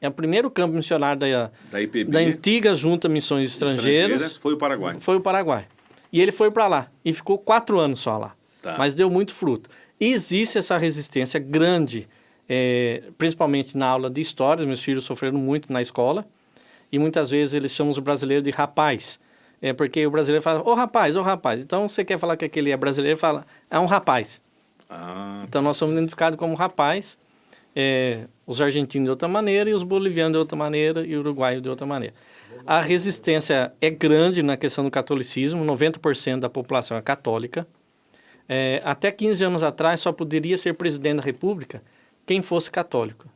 Speaker 4: É o primeiro campo missionário
Speaker 1: da IPB,
Speaker 4: da antiga Junta Missões Estrangeiras.
Speaker 1: Foi o Paraguai.
Speaker 4: Foi o Paraguai. E ele foi para lá e ficou 4 anos só lá.
Speaker 1: Tá.
Speaker 4: Mas deu muito fruto. E existe essa resistência grande, principalmente na aula de história. Meus filhos sofreram muito na escola. E muitas vezes eles chamam os brasileiros de rapaz. Porque o brasileiro fala, ô rapaz. Então você quer falar que aquele é brasileiro, fala, é um rapaz. Então nós somos identificados como rapaz. Os argentinos de outra maneira, e os bolivianos de outra maneira, e o uruguaio de outra maneira. A resistência é grande na questão do catolicismo, 90% da população é católica. Até 15 anos atrás só poderia ser presidente da República quem fosse católico.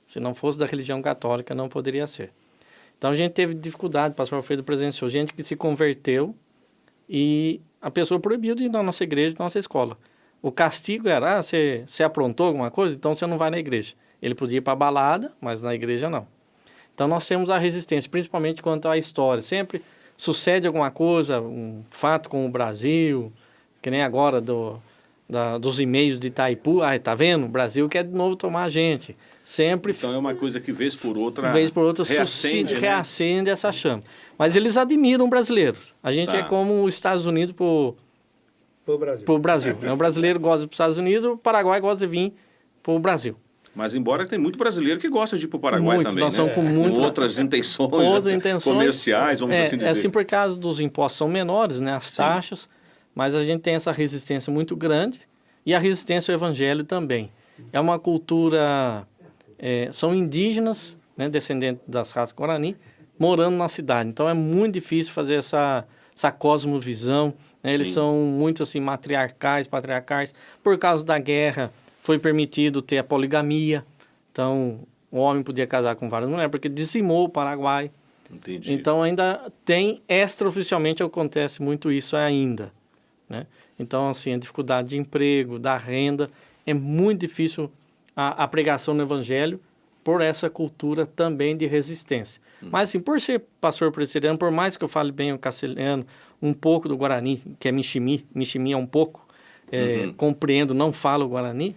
Speaker 4: Se não fosse da religião católica, não poderia ser. Então a gente teve dificuldade, o pastor Alfredo presenciou gente que se converteu e a pessoa proibiu de ir na nossa igreja, na nossa escola. O castigo era, você aprontou alguma coisa, então você não vai na igreja. Ele podia ir para a balada, mas na igreja não. Então nós temos a resistência, principalmente quanto à história. Sempre sucede alguma coisa, um fato com o Brasil, que nem agora dos e-mails de Itaipu. Ah, tá vendo? O Brasil quer de novo tomar a gente. Sempre.
Speaker 1: Então é uma coisa que vez por outra
Speaker 4: reacende essa chama. Mas eles admiram brasileiros. A gente é como os Estados Unidos pro Brasil. O brasileiro gosta de ir para os Estados Unidos, o Paraguai gosta de vir para o Brasil.
Speaker 1: Mas embora tem muito brasileiro que gosta de ir para o Paraguai também,
Speaker 4: nós somos com
Speaker 1: outras intenções, comerciais, vamos assim dizer.
Speaker 4: É assim por causa dos impostos são menores, né, as taxas, mas a gente tem essa resistência muito grande e a resistência ao evangelho também. É uma cultura, são indígenas, né, descendentes das raças Guarani, morando na cidade. Então é muito difícil fazer essa cosmovisão, né? Eles são muito assim patriarcais. Por causa da guerra, foi permitido ter a poligamia. Então, o homem podia casar com várias mulheres, porque dizimou o Paraguai.
Speaker 1: Entendi.
Speaker 4: Então, ainda tem, extraoficialmente, acontece muito isso ainda, né? Então, assim, a dificuldade de emprego, da renda, é muito difícil a pregação no evangelho por essa cultura também de resistência. Mas, assim, por ser pastor presbiteriano, por mais que eu fale bem o castelhano, um pouco do Guarani, que é Mishimi é um pouco, compreendo, não falo Guarani,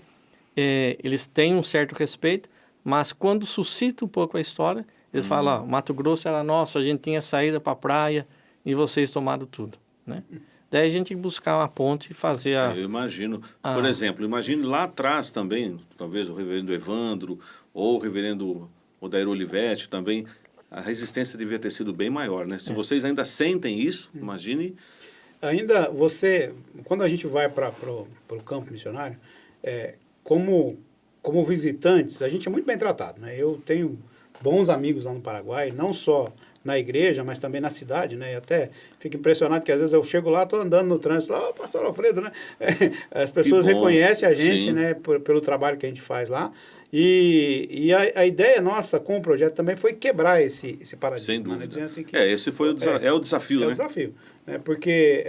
Speaker 4: eles têm um certo respeito, mas quando suscita um pouco a história, eles falam, Mato Grosso era nosso, a gente tinha saída para a praia e vocês tomaram tudo, né? Daí a gente tem que buscar uma ponte e fazer
Speaker 1: Eu imagino, por exemplo, imagine lá atrás também, talvez o reverendo Evandro ou o reverendo Odair Olivetti também, a resistência devia ter sido bem maior, né? Se vocês ainda sentem isso, imagine...
Speaker 3: Ainda quando a gente vai para o campo missionário, como visitantes, a gente é muito bem tratado, né? Eu tenho bons amigos lá no Paraguai, não só na igreja, mas também na cidade, né? E até fico impressionado que às vezes eu chego lá, estou andando no trânsito, pastor Alfredo, né? As pessoas reconhecem a gente, né? Pelo trabalho que a gente faz lá. E a ideia nossa com o projeto também foi quebrar esse paradigma.
Speaker 1: Sem dúvida.
Speaker 3: Né? Dizendo assim que,
Speaker 1: esse foi o desafio, né?
Speaker 3: É o desafio, né? Porque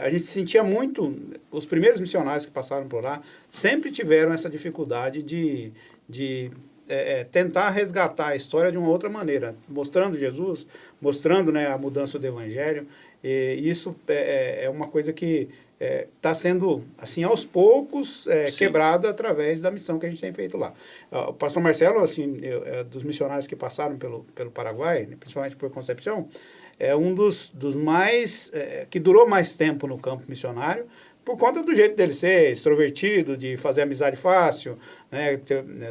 Speaker 3: a gente sentia muito, os primeiros missionários que passaram por lá sempre tiveram essa dificuldade de tentar resgatar a história de uma outra maneira, mostrando Jesus, mostrando, né, a mudança do evangelho. E isso é uma coisa que está sendo, assim, aos poucos, quebrada através da missão que a gente tem feito lá. O pastor Marcelo, assim, dos missionários que passaram pelo Paraguai, né, principalmente por Concepción, é um dos mais, que durou mais tempo no campo missionário, por conta do jeito dele ser extrovertido, de fazer amizade fácil, né?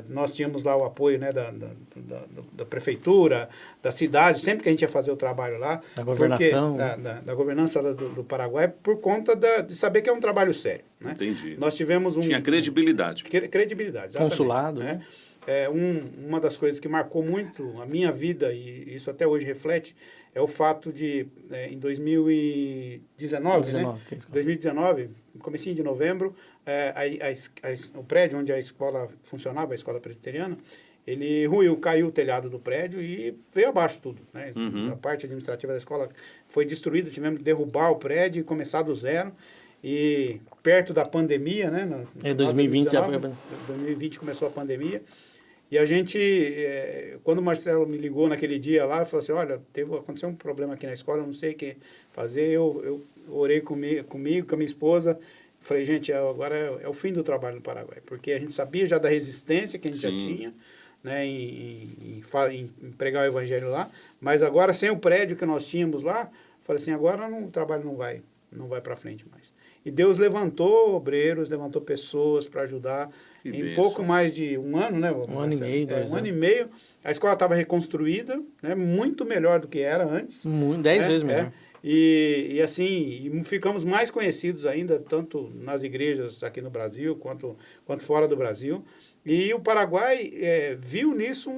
Speaker 3: Nós tínhamos lá o apoio, né, da prefeitura, da cidade, sempre que a gente ia fazer o trabalho lá.
Speaker 4: Da governação.
Speaker 3: Da governança do Paraguai, por conta de saber que é um trabalho sério, né?
Speaker 1: Entendi.
Speaker 3: Nós tivemos
Speaker 1: Tinha credibilidade.
Speaker 3: Credibilidade, exatamente.
Speaker 4: Consulado,
Speaker 3: né? Uma das coisas que marcou muito a minha vida, e isso até hoje reflete, é o fato de, em 2019, né? 2019, no comecinho de novembro, o prédio onde a escola funcionava, a escola presbiteriana, ele caiu o telhado do prédio e veio abaixo tudo, né? A parte administrativa da escola foi destruída, tivemos que derrubar o prédio e começar do zero. E perto da pandemia, né?
Speaker 4: 2020 já foi.
Speaker 3: 2020 começou a pandemia. E a gente, quando o Marcelo me ligou naquele dia lá, falou assim, olha, aconteceu um problema aqui na escola, eu não sei o que fazer. Eu orei comigo, com a minha esposa. Falei, gente, agora é o fim do trabalho no Paraguai. Porque a gente sabia já da resistência que a gente já tinha, né, em pregar o evangelho lá. Mas agora, sem o prédio que nós tínhamos lá, falei assim, agora o trabalho não vai para frente mais. E Deus levantou obreiros, levantou pessoas para ajudar. Em pouco mais de um ano, né?
Speaker 4: Um ano e meio, 2 anos.
Speaker 3: Um ano e meio. A escola estava reconstruída, né? Muito melhor do que era antes.
Speaker 4: 10 vezes melhor.
Speaker 3: E assim, ficamos mais conhecidos ainda, tanto nas igrejas aqui no Brasil, quanto fora do Brasil. E o Paraguai viu nisso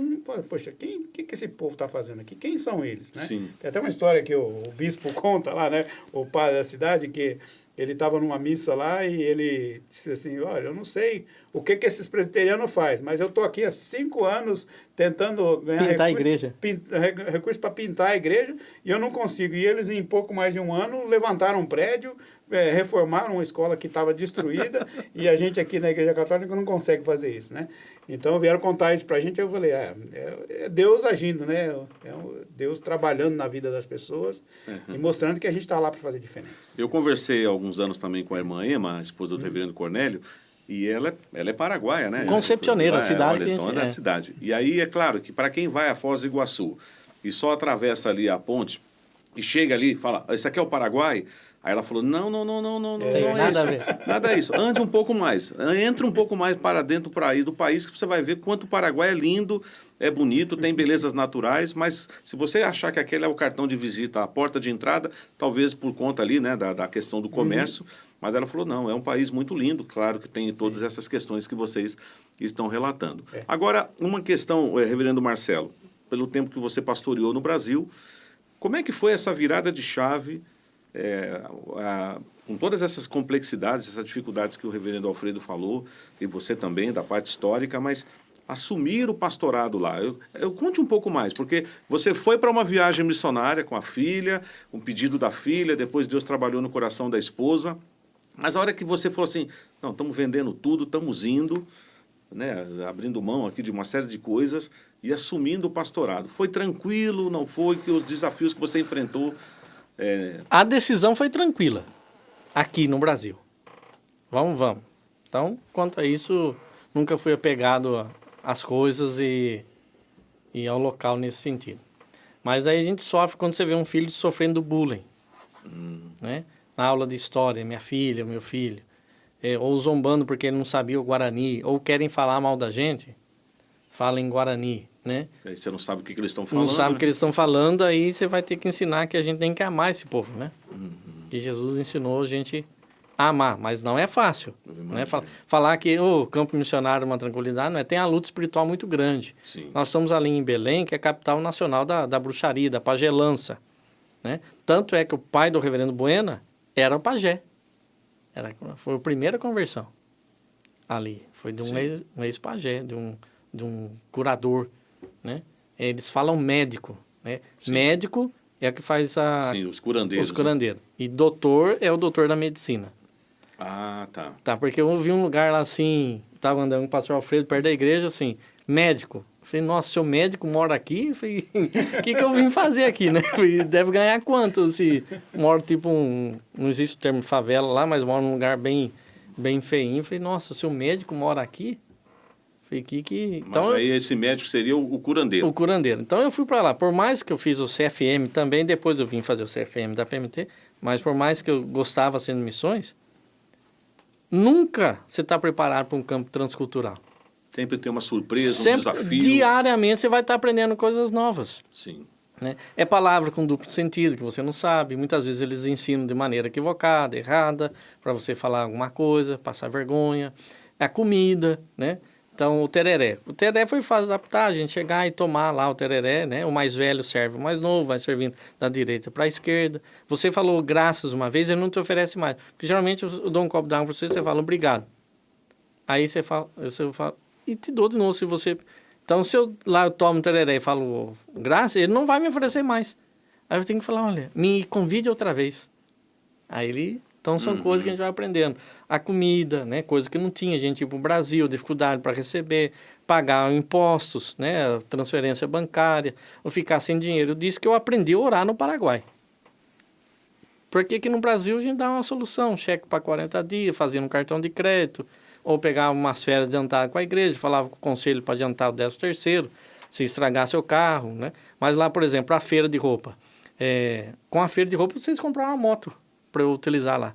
Speaker 3: poxa, que esse povo está fazendo aqui? Quem são eles? Né?
Speaker 1: Sim.
Speaker 3: Tem até uma história que o bispo conta lá, né? O padre da cidade, que ele estava numa missa lá e ele disse assim, olha, eu não sei o que esses presbiterianos fazem, mas eu estou aqui há 5 anos tentando ganhar
Speaker 4: Pintar a igreja.
Speaker 3: recurso para pintar a igreja e eu não consigo. E eles, em pouco mais de um ano, levantaram um prédio, reformaram uma escola que estava destruída e a gente aqui na Igreja Católica não consegue fazer isso, né? Então, vieram contar isso para a gente, eu falei, é Deus agindo, né? É Deus trabalhando na vida das pessoas e mostrando que a gente está lá para fazer diferença.
Speaker 1: Eu conversei há alguns anos também com a irmã Ema, a esposa do reverendo Cornélio, e ela é paraguaia, né?
Speaker 4: Concepcioneira, a cidade.
Speaker 1: Da cidade. E aí, é claro que para quem vai a Foz do Iguaçu e só atravessa ali a ponte e chega ali e fala, isso aqui é o Paraguai? Aí ela falou, não
Speaker 4: Tem
Speaker 1: é
Speaker 4: nada
Speaker 1: isso.
Speaker 4: a ver.
Speaker 1: Nada é isso. Ande um pouco mais. Entre um pouco mais para dentro do país que você vai ver quanto o Paraguai é lindo, é bonito, tem belezas naturais, mas se você achar que aquele é o cartão de visita, a porta de entrada, talvez por conta ali, né, da questão do comércio, mas ela falou, não, é um país muito lindo, claro que tem todas essas questões que vocês estão relatando. Agora, uma questão, reverendo Marcelo, pelo tempo que você pastoreou no Brasil, como é que foi essa virada de chave, com todas essas complexidades, essas dificuldades que o reverendo Alfredo falou, e você também, da parte histórica, mas assumir o pastorado lá. Eu conte um pouco mais, porque você foi para uma viagem missionária com a filha, um pedido da filha, depois Deus trabalhou no coração da esposa, mas a hora que você falou assim, não, estamos vendendo tudo, estamos indo, né, abrindo mão aqui de uma série de coisas e assumindo o pastorado. Foi tranquilo, não foi? Que os desafios que você enfrentou...
Speaker 4: A decisão foi tranquila, aqui no Brasil. Vamos. Então, quanto a isso, nunca fui apegado às coisas e ao local nesse sentido. Mas aí a gente sofre quando você vê um filho sofrendo bullying. Né? Na aula de história, minha filha, meu filho. Ou zombando porque ele não sabia o Guarani, ou querem falar mal da gente, fala em Guarani. Né?
Speaker 1: Aí você não sabe o que eles estão falando.
Speaker 4: Não sabe
Speaker 1: né?
Speaker 4: o que eles estão falando, aí você vai ter que ensinar que a gente tem que amar esse povo, né? Que Jesus ensinou a gente a amar, mas não é fácil. Não é falar que o campo missionário é uma tranquilidade, não é? Tem a luta espiritual muito grande.
Speaker 1: Sim.
Speaker 4: Nós estamos ali em Belém, que é a capital nacional da bruxaria, da pagelança. Né? Tanto é que o pai do reverendo Buena era o pajé. Foi a primeira conversão ali. Foi de um ex-pajé, de um curador. Né? Eles falam médico, né? Médico é o que faz
Speaker 1: os curandeiros.
Speaker 4: Os curandeiros. E doutor é o doutor da medicina.
Speaker 1: Ah, tá.
Speaker 4: Tá, porque eu vi um lugar lá assim, estava andando com o pastor Alfredo perto da igreja, assim, médico. Eu falei, nossa, seu médico mora aqui? Eu falei, o que eu vim fazer aqui, né? Falei, deve ganhar quanto se mora tipo não existe o termo favela lá, mas mora num lugar bem feinho. Eu falei, nossa, seu médico mora aqui? Então,
Speaker 1: mas aí esse médico seria o curandeiro.
Speaker 4: O curandeiro. Então eu fui para lá. Por mais que eu fiz o CFM também, depois eu vim fazer o CFM da PMT, mas por mais que eu gostava sendo missões, nunca você está preparado para um campo transcultural.
Speaker 1: Sempre tem uma surpresa, um desafio.
Speaker 4: Diariamente você vai estar aprendendo coisas novas.
Speaker 1: Sim.
Speaker 4: Né? É palavra com duplo sentido que você não sabe. Muitas vezes eles ensinam de maneira equivocada, errada, para você falar alguma coisa, passar vergonha. É a comida, né? Então, o tereré. O tereré foi fácil adaptar, a gente chegar e tomar lá o tereré, né? O mais velho serve o mais novo, vai servindo da direita para a esquerda. Você falou graças uma vez, ele não te oferece mais. Porque geralmente eu dou um copo d'água para você, você fala obrigado. Aí você fala, e te dou de novo se você... Então, se eu tomo o tereré e falo graças, ele não vai me oferecer mais. Aí eu tenho que falar, olha, me convide outra vez. Aí ele... Então, são coisas que a gente vai aprendendo. A comida, né? Coisa que não tinha. A gente ia para o Brasil, dificuldade para receber, pagar impostos, né? Transferência bancária, ou ficar sem dinheiro. Eu disse que eu aprendi a orar no Paraguai. Porque aqui no Brasil a gente dá uma solução. Cheque para 40 dias, fazia um cartão de crédito, ou pegava umas férias adiantadas com a igreja, falava com o conselho para adiantar o 13º, se estragar seu carro, né? Mas lá, por exemplo, a feira de roupa. Com a feira de roupa, vocês compraram uma moto para eu utilizar lá.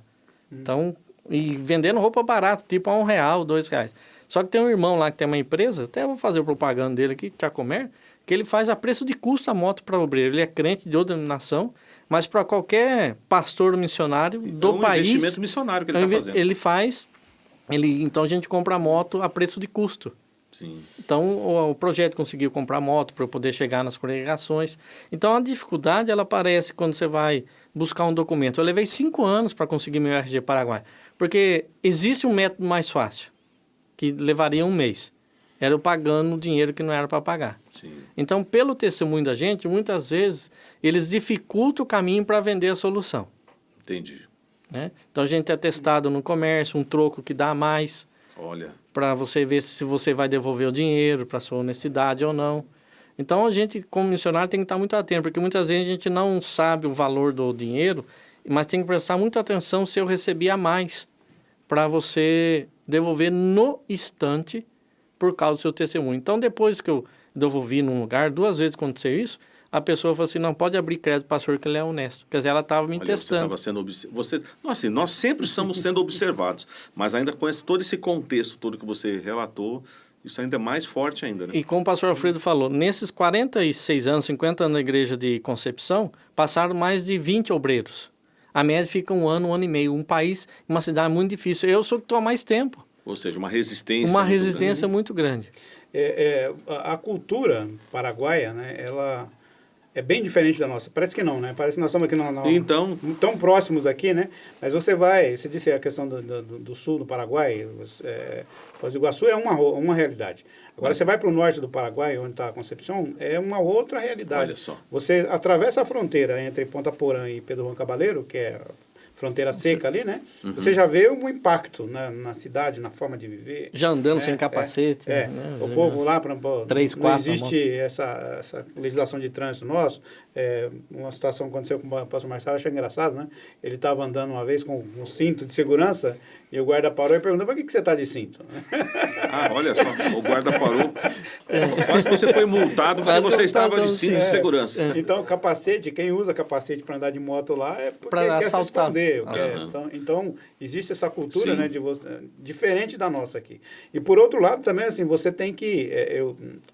Speaker 4: Então, e vendendo roupa barata, tipo a R$1, R$2. Só que tem um irmão lá que tem uma empresa, até vou fazer propaganda dele aqui, Tchacomer, que ele faz a preço de custo a moto para obreiro. Ele é crente de outra denominação, mas para qualquer pastor missionário do país... É um
Speaker 1: investimento missionário que ele está fazendo.
Speaker 4: Ele faz, então a gente compra a moto a preço de custo.
Speaker 1: Sim.
Speaker 4: Então, o projeto conseguiu comprar moto para eu poder chegar nas congregações. Então, a dificuldade, ela aparece quando você vai buscar um documento. Eu levei 5 anos para conseguir meu RG Paraguai, porque existe um método mais fácil, que levaria 1 mês. Era eu pagando dinheiro que não era para pagar.
Speaker 1: Sim.
Speaker 4: Então, pelo testemunho da gente, muitas vezes, eles dificultam o caminho para vender a solução.
Speaker 1: Entendi.
Speaker 4: Né? Então, a gente é testado no comércio, um troco que dá mais,
Speaker 1: Olha,
Speaker 4: para você ver se você vai devolver o dinheiro, para sua honestidade ou não. Então, a gente, como missionário, tem que estar muito atento, porque muitas vezes a gente não sabe o valor do dinheiro, mas tem que prestar muita atenção se eu recebi a mais, para você devolver no instante por causa do seu testemunho. Então, depois que eu devolvi num lugar, 2 vezes aconteceu isso, a pessoa falou assim, não pode abrir crédito para o pastor que ele é honesto. Quer dizer, ela estava me
Speaker 1: olha,
Speaker 4: testando.
Speaker 1: você estava sendo assim, nós sempre estamos sendo observados, mas ainda com todo esse contexto todo que você relatou, isso ainda é mais forte ainda, né?
Speaker 4: E como o pastor Alfredo falou, nesses 46 anos, 50 anos na igreja de Concepção, passaram mais de 20 obreiros. A média fica 1 ano, 1 ano e meio. Um país, uma cidade muito difícil. Eu sou que estou há mais tempo.
Speaker 1: Ou seja, uma resistência.
Speaker 4: Uma
Speaker 1: muito
Speaker 4: resistência muito grande.
Speaker 3: A cultura paraguaia, né, ela é bem diferente da nossa. Parece que não, né? Parece que nós estamos aqui
Speaker 1: Então,
Speaker 3: tão próximos aqui, né? Mas você disse a questão do sul do Paraguai, Foz do Iguaçu é uma realidade. Agora, você vai para o norte do Paraguai, onde está a Concepción, é uma outra realidade.
Speaker 1: Olha só.
Speaker 3: Você atravessa a fronteira entre Ponta Porã e Pedro Juan Cabaleiro, que é fronteira seca ali, né?
Speaker 1: Uhum.
Speaker 3: Você já vê um impacto na cidade, na forma de viver.
Speaker 4: Já andando sem capacete. Né?
Speaker 3: O povo lá, não existe
Speaker 4: moto.
Speaker 3: essa legislação de trânsito nosso. Uma situação aconteceu com o pastor Marcelo, achei engraçado, né? Ele estava andando uma vez com um cinto de segurança e o guarda parou e perguntou, por que você está de cinto?
Speaker 1: Ah, olha só, o guarda parou. Quase que você foi multado porque você estava de cinto de segurança.
Speaker 3: Então, capacete, quem usa capacete para andar de moto lá é porque
Speaker 4: Pra
Speaker 3: quer se
Speaker 4: assaltar.
Speaker 3: esconder. Então, existe essa cultura,
Speaker 1: Sim.
Speaker 3: né, diferente da nossa aqui. E por outro lado também, assim, você tem que...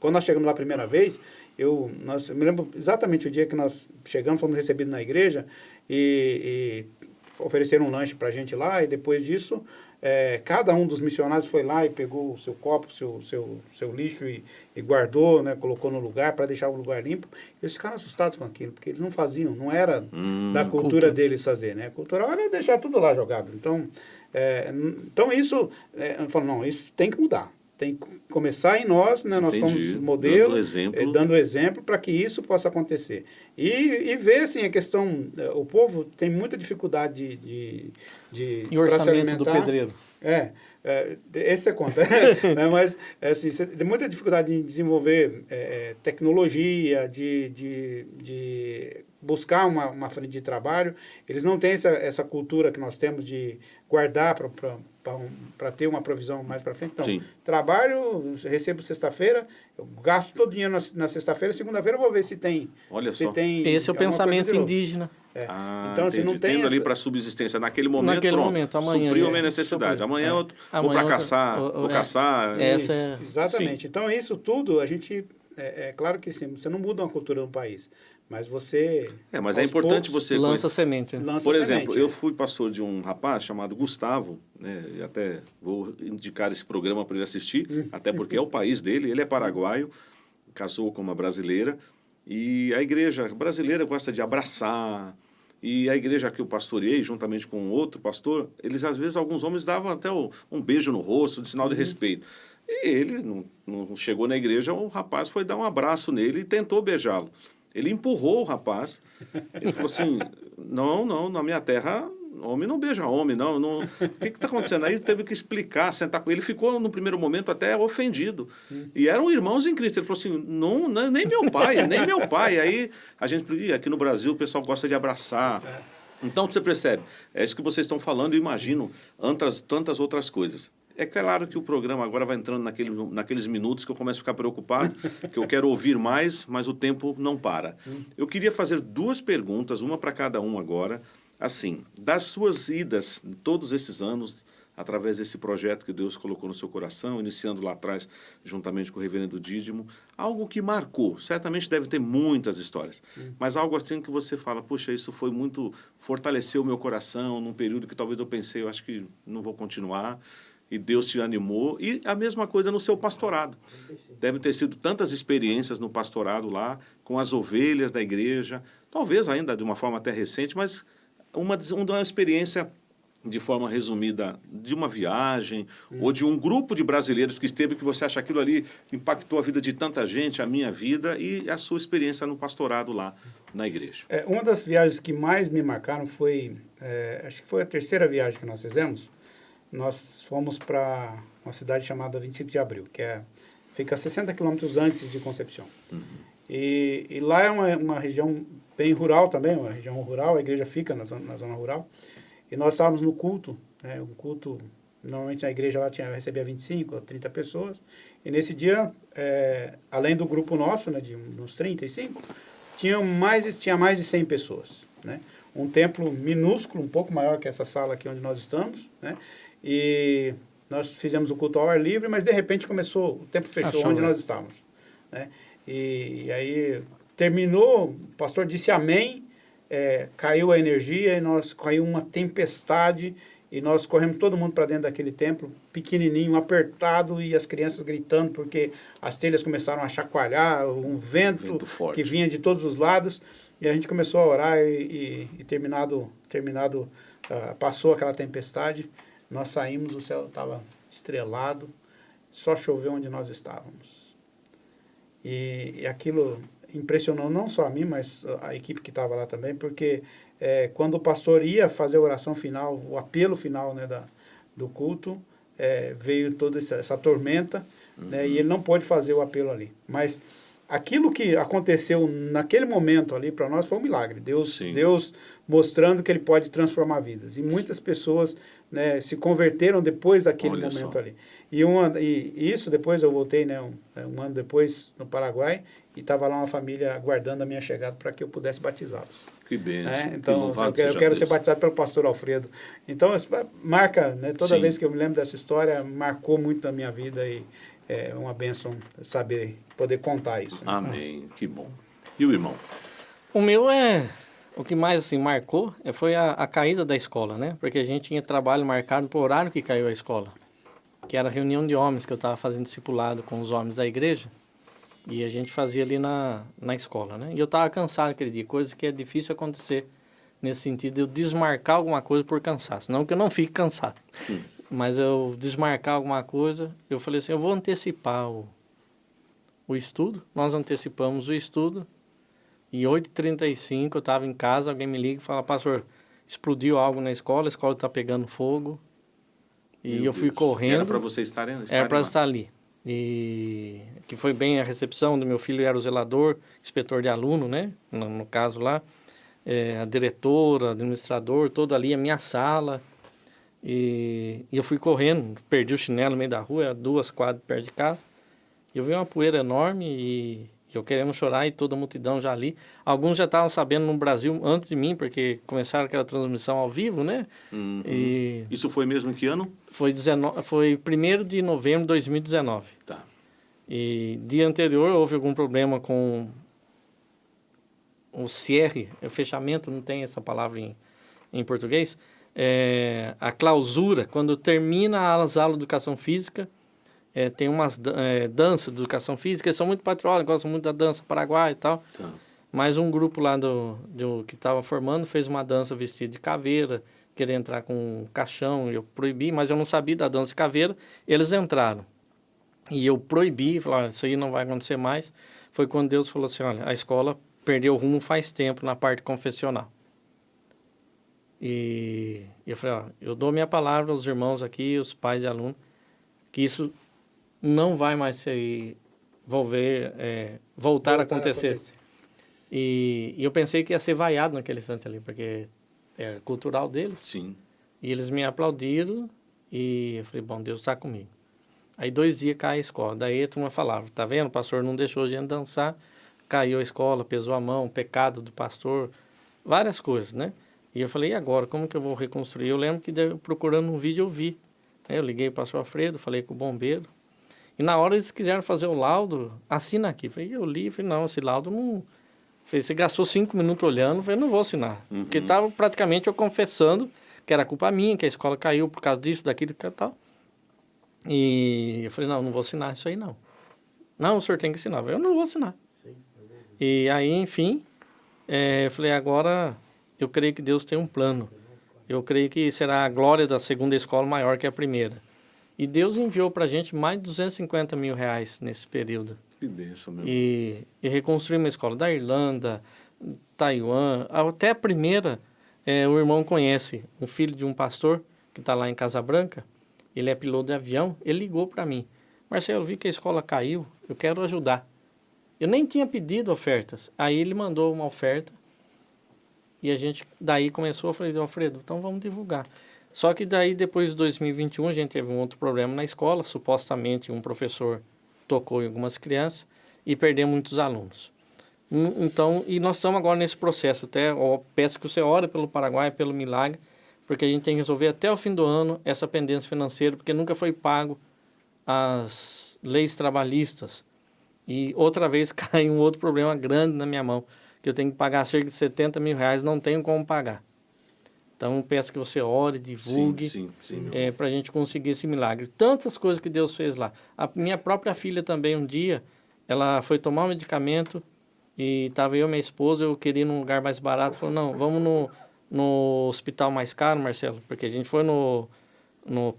Speaker 3: quando nós chegamos lá a primeira vez, eu me lembro exatamente o dia que nós chegamos, fomos recebidos na igreja e ofereceram um lanche para a gente lá, e depois disso, cada um dos missionários foi lá e pegou o seu copo, seu lixo e guardou, né, colocou no lugar para deixar o lugar limpo. Eles ficaram assustados com aquilo, porque eles não faziam, não era da cultura deles fazer, né? A cultura era deixar tudo lá jogado. Então isso, eu falo, não, isso tem que mudar. Tem que começar em nós, né? Nós somos modelos, dando exemplo para que isso possa acontecer. E ver, assim, a questão, o povo tem muita dificuldade
Speaker 4: E o orçamento do pedreiro.
Speaker 3: Esse é conta. Mas, assim, você tem muita dificuldade em desenvolver tecnologia, de buscar uma frente de trabalho. Eles não têm essa cultura que nós temos de guardar para ter uma provisão mais para frente. Então,
Speaker 1: Sim.
Speaker 3: Trabalho, recebo sexta-feira, eu gasto todo o dinheiro na sexta-feira, segunda-feira eu vou ver se tem...
Speaker 1: Olha só.
Speaker 4: Esse é o pensamento indígena.
Speaker 3: Então, assim, não tem
Speaker 1: tendo ali para subsistência naquele momento,
Speaker 4: amanhã,
Speaker 1: supriu a minha necessidade. Amanhã eu vou para caçar, vou caçar.
Speaker 3: Exatamente. Então, isso tudo, a gente... É claro que sim, você não muda uma cultura no país, mas você...
Speaker 1: Mas é importante você...
Speaker 4: Lança semente. Né?
Speaker 1: Por exemplo, eu fui pastor de um rapaz chamado Gustavo, né, e até vou indicar esse programa para ele assistir, até porque é o país dele, ele é paraguaio, casou com uma brasileira, e a igreja brasileira gosta de abraçar, e a igreja que eu pastoreei, juntamente com outro pastor, eles às vezes, alguns homens davam até um beijo no rosto, de sinal de respeito. E ele não chegou na igreja, o rapaz foi dar um abraço nele e tentou beijá-lo. Ele empurrou o rapaz, ele falou assim, não, na minha terra, homem não beija homem, não. O que está acontecendo? Aí ele teve que explicar, sentar com ele. Ele ficou, no primeiro momento, até ofendido. E eram irmãos em Cristo. Ele falou assim, não, nem meu pai, nem meu pai. Aí a gente, aqui no Brasil, o pessoal gosta de abraçar. Então, você percebe, é isso que vocês estão falando, e imagino tantas outras coisas. É claro que o programa agora vai entrando naqueles minutos que eu começo a ficar preocupado, que eu quero ouvir mais, mas o tempo não para. Eu queria fazer 2 perguntas, uma para cada um agora. Assim, das suas idas, todos esses anos, através desse projeto que Deus colocou no seu coração, iniciando lá atrás, juntamente com o reverendo Dídimo, algo que marcou, certamente deve ter muitas histórias, mas algo assim que você fala, puxa, isso foi muito, fortaleceu o meu coração, num período que talvez eu pensei, eu acho que não vou continuar, e Deus te animou. E a mesma coisa no seu pastorado. Devem ter sido tantas experiências no pastorado lá, com as ovelhas da igreja, talvez ainda de uma forma até recente, mas uma experiência, de forma resumida, de uma viagem ou de um grupo de brasileiros que esteve, que você acha aquilo ali impactou a vida de tanta gente, a minha vida e a sua experiência no pastorado lá na igreja.
Speaker 3: Uma das viagens que mais me marcaram foi, acho que foi a terceira viagem que nós fizemos. Nós fomos para uma cidade chamada 25 de Abril, que fica a 60 quilômetros antes de Concepción. E lá é uma região bem rural também, uma região rural, a igreja fica na zona rural. E nós estávamos no culto, né, um culto, normalmente na igreja lá recebia 25 ou 30 pessoas. E nesse dia, além do grupo nosso, né, de uns 35, tinha mais de 100 pessoas. Né? Um templo minúsculo, um pouco maior que essa sala aqui onde nós estamos. Né? E nós fizemos o culto ao ar livre, mas de repente o templo fechou onde nós estávamos. Né? E aí terminou, o pastor disse amém, caiu a energia, caiu uma tempestade, e nós corremos todo mundo para dentro daquele templo, pequenininho, apertado, e as crianças gritando, porque as telhas começaram a chacoalhar, um vento que vinha de todos os lados, e a gente começou a orar, e terminado passou aquela tempestade, nós saímos, o céu estava estrelado, só choveu onde nós estávamos. E aquilo impressionou não só a mim, mas a equipe que estava lá também, porque quando o pastor ia fazer a oração final, o apelo final, né, do culto, veio toda essa tormenta, né, e ele não pôde fazer o apelo ali. Mas aquilo que aconteceu naquele momento ali para nós foi um milagre. Deus mostrando que ele pode transformar vidas. E muitas pessoas, né, se converteram depois daquele momento ali. E isso depois eu voltei, né, um ano depois no Paraguai, e estava lá uma família aguardando a minha chegada para que eu pudesse batizá-los.
Speaker 1: Que bênção.
Speaker 3: Então, eu quero ser batizado pelo pastor Alfredo. Então, marca, né, toda vez que eu me lembro dessa história, marcou muito na minha vida e é uma bênção saber, poder contar isso. Né?
Speaker 1: Amém, que bom. E o irmão?
Speaker 4: O meu o que mais assim, marcou foi a caída da escola, né? Porque a gente tinha trabalho marcado para o horário que caiu a escola, que era a reunião de homens, que eu estava fazendo discipulado com os homens da igreja, e a gente fazia ali na escola, né? E eu estava cansado aquele dia, coisa que é difícil acontecer nesse sentido de eu desmarcar alguma coisa por cansaço. Não que eu não fique cansado, mas eu desmarcar alguma coisa, eu falei assim, eu vou antecipar o estudo. Nós antecipamos o estudo, e 8h35 eu estava em casa, alguém me liga e fala, pastor, explodiu algo na escola, a escola está pegando fogo. E
Speaker 1: Meu
Speaker 4: eu fui
Speaker 1: Deus.
Speaker 4: correndo.
Speaker 1: Era para você estar
Speaker 4: Era para
Speaker 1: lá.
Speaker 4: estar ali. E que foi bem a recepção do meu filho, era o zelador, inspetor de aluno, né? No caso lá. A diretora, administrador, todo ali, a minha sala. E eu fui correndo, perdi o chinelo no meio da rua, era 2 quadras perto de casa. Eu vi uma poeira enorme e eu querendo chorar, e toda a multidão já ali. Alguns já estavam sabendo no Brasil antes de mim, porque começaram aquela transmissão ao vivo, né? E
Speaker 1: isso foi mesmo em que ano?
Speaker 4: foi 1º de novembro de 2019.
Speaker 1: Tá.
Speaker 4: E dia anterior houve algum problema com o cierre, o fechamento, não tem essa palavra em português. A clausura, quando termina as aulas de educação física, tem umas danças de educação física, eles são muito patrióticos, gostam muito da dança paraguaia e tal.
Speaker 1: Tá.
Speaker 4: Mas um grupo lá que estava formando fez uma dança vestida de caveira, queria entrar com um caixão, eu proibi, mas eu não sabia da dança de caveira, eles entraram. E eu proibi, falei, isso aí não vai acontecer mais. Foi quando Deus falou assim, olha, a escola perdeu o rumo faz tempo na parte confessional. E eu falei, eu dou minha palavra aos irmãos aqui, os pais e alunos, que isso não vai mais se voltar a acontecer. E eu pensei que ia ser vaiado naquele instante ali, porque é cultural deles.
Speaker 1: Sim.
Speaker 4: E eles me aplaudiram e eu falei, bom, Deus está comigo. Aí 2 dias cai a escola. Daí a turma falava, tá vendo? O pastor não deixou a gente dançar, caiu a escola, pesou a mão, pecado do pastor, várias coisas, né? E eu falei, e agora? Como que eu vou reconstruir? Eu lembro que procurando um vídeo eu vi. Eu liguei para o pastor Alfredo, falei com o bombeiro. E na hora eles quiseram fazer o laudo, assina aqui. Eu li, falei, não, esse laudo não... Falei, você gastou 5 minutos olhando, falei, não vou assinar. Porque estava praticamente eu confessando que era culpa minha, que a escola caiu por causa disso, daquilo e tal. E eu falei, não vou assinar isso aí, não. Não, o senhor tem que assinar. Eu não vou assinar. E aí, enfim, eu falei, agora eu creio que Deus tem um plano. Eu creio que será a glória da segunda escola maior que a primeira. E Deus enviou para a gente mais de 250 mil reais nesse período.
Speaker 1: Que bênção, meu.
Speaker 4: E reconstruir uma escola da Irlanda, Taiwan, até a primeira, o irmão conhece um filho de um pastor que está lá em Casabranca, ele é piloto de avião, ele ligou para mim. Marcelo, eu vi que a escola caiu, eu quero ajudar. Eu nem tinha pedido ofertas. Aí ele mandou uma oferta e a gente daí começou, eu falei, Alfredo, então vamos divulgar. Só que daí depois de 2021 a gente teve um outro problema na escola, supostamente um professor tocou em algumas crianças e perdeu muitos alunos. Então, e nós estamos agora nesse processo, peço que você ore pelo Paraguai, pelo milagre, porque a gente tem que resolver até o fim do ano essa pendência financeira, porque nunca foi pago as leis trabalhistas. E outra vez cai um outro problema grande na minha mão, que eu tenho que pagar cerca de 70 mil reais, não tenho como pagar. Então, peço que você ore, divulgue, para a gente conseguir esse milagre. Tantas coisas que Deus fez lá. A minha própria filha também, um dia, ela foi tomar um medicamento e estava eu e minha esposa, eu queria ir num lugar mais barato. Falou, não, vamos no hospital mais caro, Marcelo, porque a gente foi no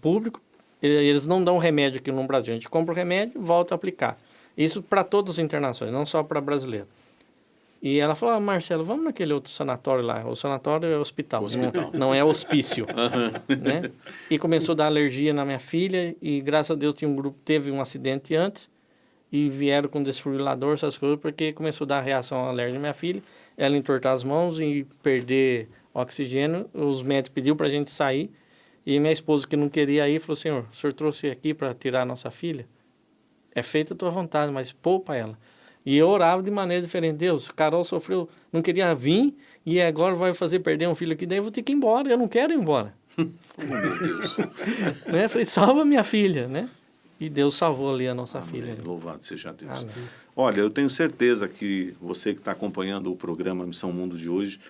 Speaker 4: público, eles não dão remédio aqui no Brasil. A gente compra o remédio e volta a aplicar. Isso para todas as internações, não só para brasileiro. E ela falou, Marcelo, vamos naquele outro sanatório lá. O sanatório é hospital. Não é hospício. Né? E começou a dar alergia na minha filha. E graças a Deus tinha um grupo, teve um acidente antes. E vieram com desfibrilador, essas coisas, porque começou a dar reação alérgica na minha filha. Ela entortar as mãos e perder oxigênio. Os médicos pediram para a gente sair. E minha esposa, que não queria ir, falou, senhor, o senhor trouxe aqui para tirar a nossa filha? É feita a tua vontade, mas poupa ela. E eu orava de maneira diferente. Deus, Carol sofreu, não queria vir e agora vai fazer perder um filho aqui, daí eu vou ter que ir embora, eu não quero ir embora.
Speaker 1: Meu Deus.
Speaker 4: Né? Falei, salva minha filha, né? E Deus salvou ali a nossa filha.
Speaker 1: Louvado seja Deus.
Speaker 4: Amém.
Speaker 1: Olha, eu tenho certeza que você que está acompanhando o programa Missão Mundo de hoje,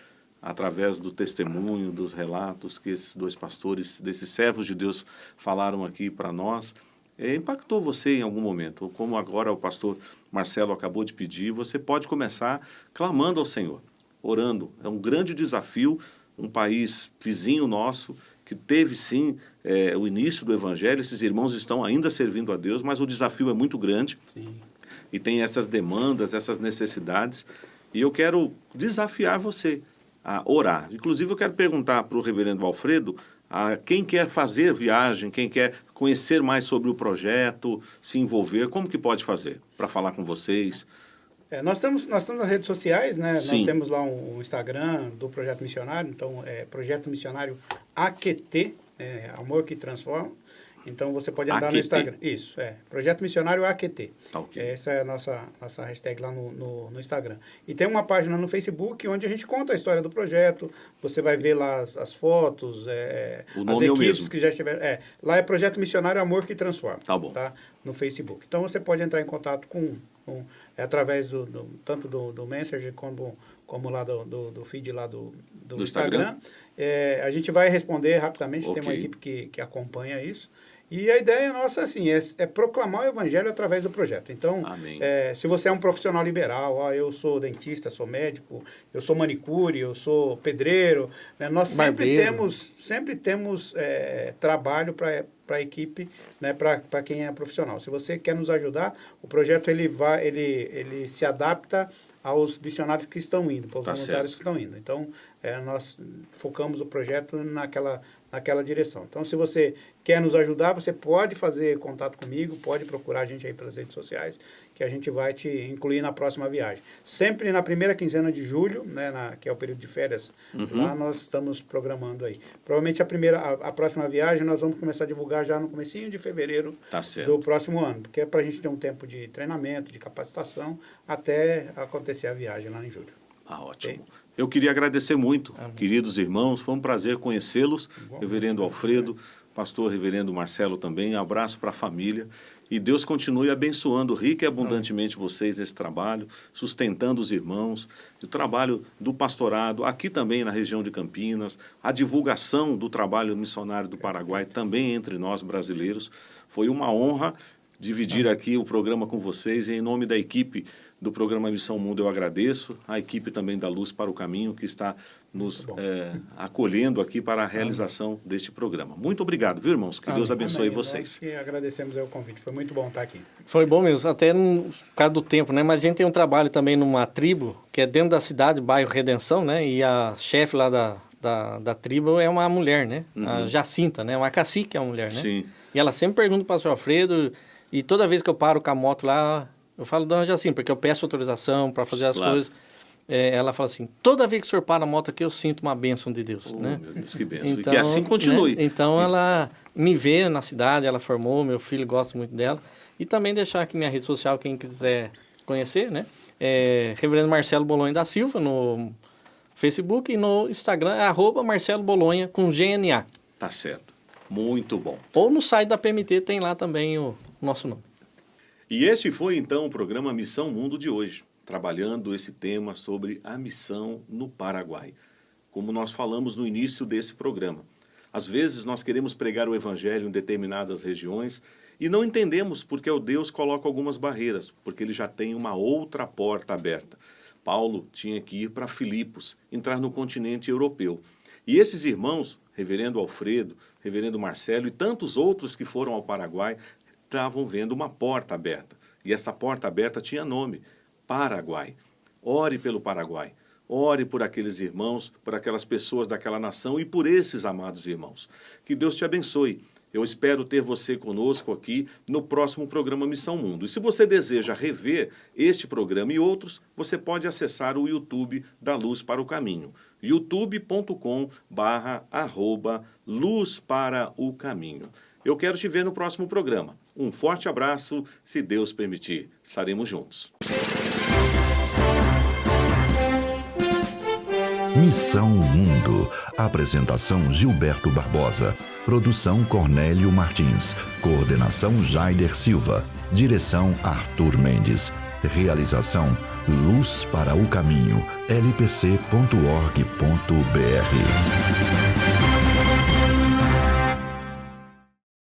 Speaker 1: através do testemunho, dos relatos que esses dois pastores, desses servos de Deus falaram aqui para nós, impactou você em algum momento. Como agora o pastor Marcelo acabou de pedir, você pode começar clamando ao Senhor, orando. É um grande desafio, um país vizinho nosso, que teve sim o início do Evangelho, esses irmãos estão ainda servindo a Deus, mas o desafio é muito grande. Sim. E tem essas demandas, essas necessidades, e eu quero desafiar você a orar. Inclusive eu quero perguntar para o reverendo Alfredo, quem quer fazer viagem, quem quer conhecer mais sobre o projeto, se envolver, como que pode fazer para falar com vocês?
Speaker 3: Nós estamos nas redes sociais, né?
Speaker 1: Sim.
Speaker 3: Nós temos lá um Instagram do Projeto Missionário, então é Projeto Missionário AQT, Amor que Transforma. Então você pode entrar
Speaker 1: AQT.
Speaker 3: no Instagram. Isso, Projeto Missionário AQT.
Speaker 1: Okay.
Speaker 3: Essa é a nossa hashtag lá no Instagram. E tem uma página no Facebook onde a gente conta a história do projeto. Você vai ver lá as fotos,
Speaker 1: o nome
Speaker 3: as
Speaker 1: é o
Speaker 3: equipes
Speaker 1: mesmo.
Speaker 3: que já estiveram. Lá é Projeto Missionário Amor que Transforma.
Speaker 1: Tá bom.
Speaker 3: Tá? No Facebook. Então você pode entrar em contato através tanto do Messenger como lá do feed lá do Instagram. A gente vai responder rapidamente,
Speaker 1: Okay.
Speaker 3: tem uma equipe que acompanha isso. E a ideia nossa assim, é proclamar o Evangelho através do projeto. Então, se você é um profissional liberal, eu sou dentista, sou médico, eu sou manicure, eu sou pedreiro, né? Nós sempre temos trabalho para a equipe, né? Para quem é profissional. Se você quer nos ajudar, o projeto ele se adapta aos missionários que estão indo, para os voluntários que estão indo. Então, nós focamos o projeto naquela direção. Então, se você quer nos ajudar, você pode fazer contato comigo, pode procurar a gente aí pelas redes sociais, que a gente vai te incluir na próxima viagem. Sempre na primeira quinzena de julho, né, que é o período de férias, lá nós estamos programando aí. Provavelmente a próxima viagem nós vamos começar a divulgar já no comecinho de fevereiro do próximo ano, porque é para a gente ter um tempo de treinamento, de capacitação, até acontecer a viagem lá em julho.
Speaker 1: Ótimo. Okay. Eu queria agradecer muito, queridos irmãos, foi um prazer conhecê-los, reverendo Alfredo, pastor reverendo Marcelo também, abraço para a família, e Deus continue abençoando rica e abundantemente vocês nesse trabalho, sustentando os irmãos, o trabalho do pastorado, aqui também na região de Campinas, a divulgação do trabalho missionário do Paraguai também entre nós brasileiros. Foi uma honra dividir aqui o programa com vocês, e em nome da equipe do programa Missão Mundo eu agradeço, a equipe também da Luz para o Caminho, que está nos acolhendo aqui para a realização deste programa. Muito obrigado, viu, irmãos? Que Deus abençoe vocês.
Speaker 3: Nós que agradecemos o convite, foi muito bom estar aqui.
Speaker 4: Foi bom mesmo, até por causa do tempo, né? Mas a gente tem um trabalho também numa tribo, que é dentro da cidade, bairro Redenção, né? E a chefe lá da tribo é uma mulher, né? A Jacinta, né? Uma cacique é uma mulher, né?
Speaker 1: Sim.
Speaker 4: E ela sempre pergunta para o pastor Alfredo, e toda vez que eu paro com a moto lá, eu falo, dona Jacinta, porque eu peço autorização para fazer as coisas. Ela fala assim, toda vez que o senhor para a moto aqui, eu sinto uma bênção de Deus, né?
Speaker 1: Meu Deus, que bênção.
Speaker 4: Então,
Speaker 1: e que assim continue.
Speaker 4: Né? Então, ela me vê na cidade, ela formou, meu filho gosta muito dela. E também deixar aqui minha rede social, quem quiser conhecer, né? Reverendo Marcelo Bolonha da Silva, no Facebook, e no Instagram, @Marcelo Bolonha, com GNA.
Speaker 1: Tá certo. Muito bom.
Speaker 4: Ou no site da PMT tem lá também o nosso nome.
Speaker 1: E este foi, então, o programa Missão Mundo de hoje, trabalhando esse tema sobre a missão no Paraguai. Como nós falamos no início desse programa, às vezes nós queremos pregar o evangelho em determinadas regiões e não entendemos porque o Deus coloca algumas barreiras, porque ele já tem uma outra porta aberta. Paulo tinha que ir para Filipos, entrar no continente europeu. E esses irmãos, reverendo Alfredo, reverendo Marcelo e tantos outros que foram ao Paraguai, estavam vendo uma porta aberta. E essa porta aberta tinha nome, Paraguai. Ore pelo Paraguai. Ore por aqueles irmãos, por aquelas pessoas daquela nação e por esses amados irmãos. Que Deus te abençoe. Eu espero ter você conosco aqui no próximo programa Missão Mundo. E se você deseja rever este programa e outros, você pode acessar o YouTube da Luz para o Caminho. youtube.com/Luz para o Caminho. Eu quero te ver no próximo programa. Um forte abraço, se Deus permitir. Estaremos juntos.
Speaker 2: Missão Mundo. Apresentação Gilberto Barbosa. Produção Cornélio Martins. Coordenação Jaider Silva. Direção Arthur Mendes. Realização Luz para o Caminho. lpc.org.br.